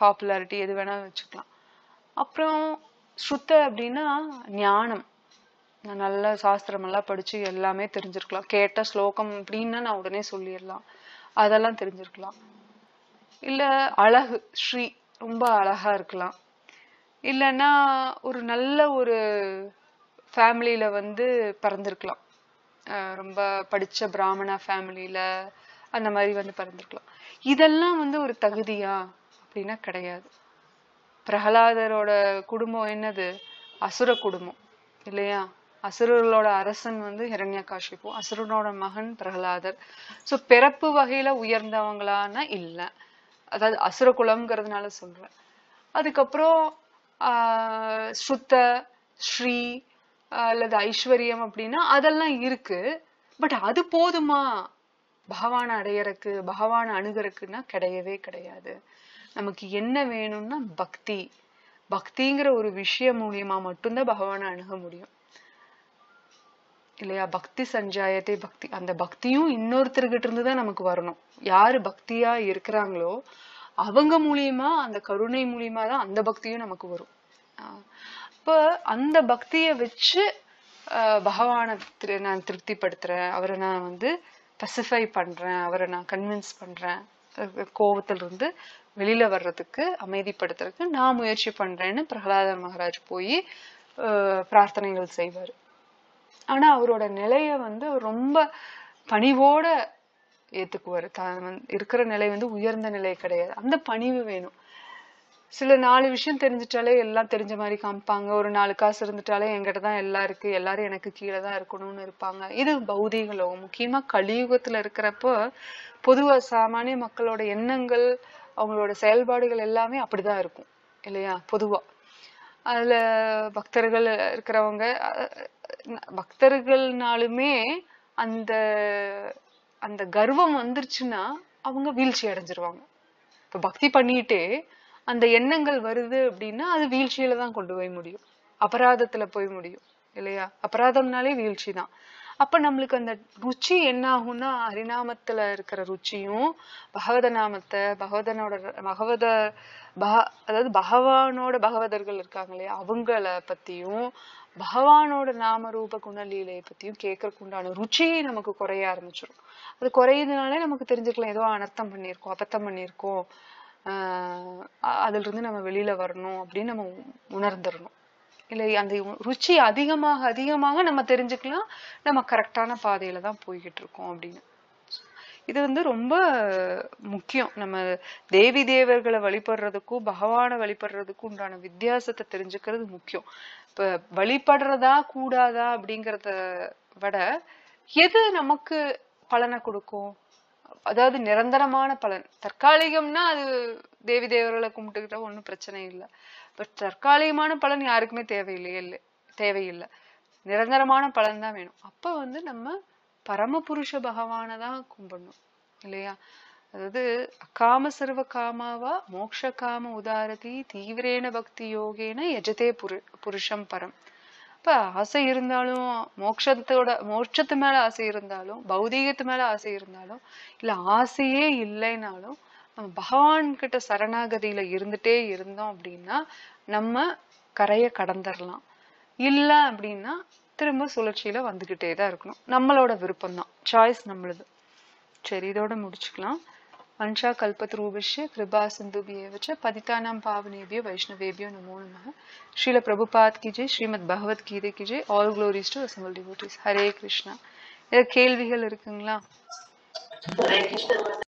[SPEAKER 1] பாப்புலாரிட்டி, எது வேணா வச்சுக்கலாம். அப்புறம் ஸ்ருத்த அப்படின்னா ஞானம், நான் நல்ல சாஸ்திரம் எல்லாம் படிச்சு எல்லாமே தெரிஞ்சிருக்கலாம், கேட்ட ஸ்லோகம் அப்படின்னா நான் உடனே சொல்லிடலாம், அதெல்லாம் தெரிஞ்சிருக்கலாம். இல்ல அழகு, ஸ்ரீ, ரொம்ப அழகா இருக்கலாம். இல்லைன்னா ஒரு நல்ல ஒரு ஃபேமிலியில வந்து பிறந்திருக்கலாம், ரொம்ப படிச்ச பிராமண ஃபேமிலியில அந்த மாதிரி வந்து பிறந்திருக்கலாம். இதெல்லாம் வந்து ஒரு தகுதியா அப்படின்னா கிடையாது. பிரகலாதரோட குடும்பம் என்னது? அசுர குடும்பம் இல்லையா? அசுரர்களோட அரசன் வந்து ஹிரண்யகாசிபு, அசுரனோட மகன் பிரகலாதர். சோ பிறப்பு வகையில உயர்ந்தவங்களானா இல்ல, அதாவது அசுர குலம்ங்கிறதுனால சொல்றேன். அதுக்கப்புறம் ஸ்ருத்த, ஸ்ரீ அல்லது ஐஸ்வர்யம் அப்படின்னா அதெல்லாம் இருக்கு. பட் அது போதுமா பகவானை அடையறக்கு, பகவானை அணுகறக்குன்னா கிடையவே கிடையாது. நமக்கு என்ன வேணும்னா பக்தி. பக்திங்கிற ஒரு விஷயம் மூலியமா மட்டும்தான் பகவானை அணுக முடியும் இல்லையா? பக்தி சஞ்சாயத்தை பக்தி, அந்த பக்தியும் இன்னொருத்தர்கிட்ட இருந்துதான் நமக்கு வரணும். யாரு பக்தியா இருக்கிறாங்களோ அவங்க மூலியமா, அந்த கருணை மூலியமா தான் அந்த பக்தியும் நமக்கு வரும். இப்ப அந்த பக்திய வச்சு பகவானை நான் திருப்திப்படுத்துறேன், அவரை நான் வந்து பசிஃபை பண்றேன், அவரை நான் கன்வின்ஸ் பண்றேன், கோபத்துல இருந்து வெளியில வர்றதுக்கு அமைதிப்படுத்துறதுக்கு நான் முயற்சி பண்றேன்னு பிரகலாதர் மகாராஜ் போய் பிரார்த்தனைகள் செய்வார். ஆனா அவரோட நிலைய வந்து ரொம்ப பணிவோட ஏத்துக்குவாரு. தான் இருக்கிற நிலை வந்து உயர்ந்த நிலை கிடையாது, அந்த பணிவு வேணும். சில 4 விஷயம் தெரிஞ்சிட்டாலே எல்லாம் தெரிஞ்ச மாதிரி காமிப்பாங்க, ஒரு 4 காசு இருந்துட்டாலே என்கிட்ட தான் எல்லாம் இருக்கு, எல்லாரும் எனக்கு கீழே தான் இருக்கணும்னு இருப்பாங்க. இது பௌதீக லோகம். முக்கியமா கலியுகத்துல இருக்கிறப்போ பொதுவா சாமானிய மக்களோட எண்ணங்கள் அவங்களோட செயல்பாடுகள் எல்லாமே அப்படிதான் இருக்கும் இல்லையா? பொதுவா அதுல பக்தர்கள் இருக்கிறவங்க, பக்தர்கள்னாலுமே அந்த அந்த கர்வம் வந்துருச்சுன்னா அவங்க வீழ்ச்சி அடைஞ்சிருவாங்க. இப்ப பக்தி பண்ணிட்டே அந்த எண்ணங்கள் வருது அப்படின்னா அது வீழ்ச்சியில தான் கொண்டு போய் முடியும், அபராதத்துல போய் முடியும் இல்லையா? அபராதம்னாலே வீழ்ச்சி தான். அப்ப நம்மளுக்கு அந்த ருச்சி என்ன ஆகும்னா, ஹரிநாமத்துல இருக்கிற ருச்சியும் பகவத நாமத்தை அதாவது பகவானோட பகவதர்கள் இருக்காங்க இல்லையா, அவங்கள பத்தியும் பகவானோட நாம ரூப குணலீலையை பத்தியும் கேட்கறதுக்கு உண்டான ருச்சி நமக்கு குறைய ஆரம்பிச்சிடும். அது குறையுதுனாலே நமக்கு தெரிஞ்சுக்கலாம், ஏதோ அனர்த்தம் பண்ணியிருக்கோம், அபத்தம் பண்ணியிருக்கோம், அதுல இருந்து நம்ம வெளியில வரணும் அப்படின்னு நம்ம உணர்ந்துடணும் இல்லை? அந்த ருச்சி அதிகமாக அதிகமாக நம்ம தெரிஞ்சுக்கலாம் நம்ம கரெக்டான பாதையில தான் போய்கிட்டு இருக்கோம் அப்படின்னு. இது வந்து ரொம்ப முக்கியம். நம்ம தேவி தேவர்களை வழிபடுறதுக்கும் பகவானை வழிபடுறதுக்கும் உண்டான வித்தியாசத்தை தெரிஞ்சுக்கிறது முக்கியம். இப்ப வழிபடுறதா கூடாதா அப்படிங்கறத விட எது நமக்கு பலனை கொடுக்கும், அதாவது நிரந்தரமான பலன். தற்காலிகம்னா அது தேவி தேவர்களை கும்பிட்டுக்கிட்டா ஒன்றும் பிரச்சனை இல்லை. பட் தற்காலிகமான பலன் யாருக்குமே தேவையில்லை, நிரந்தரமான பலன் தான் வேணும். அப்ப வந்து நம்ம பரமபுருஷ பகவானை தான் கும்பிடணும் இல்லையா? அதாவது அகாம சர்வ காமாவா மோக்ஷ காம உதாரதி தீவிரேன பக்தி யோகேன யஜதே புருஷம் பரம். இப்ப ஆசை இருந்தாலும் மோட்சத்து மேல ஆசை இருந்தாலும் பௌதீகத்து மேல ஆசை இருந்தாலும் இல்ல ஆசையே இல்லைனாலும் நம்ம பகவான் கிட்ட சரணாகதியில இருந்துட்டே இருந்தோம் அப்படின்னா நம்ம கரையை கடந்துடலாம். இல்ல அப்படின்னா திரும்ப சுழற்சியில வந்துகிட்டே தான் இருக்கணும். நம்மளோட விருப்பம் தான், சாய்ஸ் நம்மளுது. சரி, இதோட முடிச்சுக்கலாம். வன்ஷா கல்பத்ரூபஸ்ய கிருபா சிந்துபியேவச்ச பதிதானாம் பாவனேபியோ வைஷ்ணவேபியோ நமோ நமः. ஸ்ரீல பிரபுபாத் கி ஜெய், ஸ்ரீமத் பகவத் கீதை கி Jai. All glories to assemble devotees. Hare Krishna. கேள்விகள் இருக்குங்களா?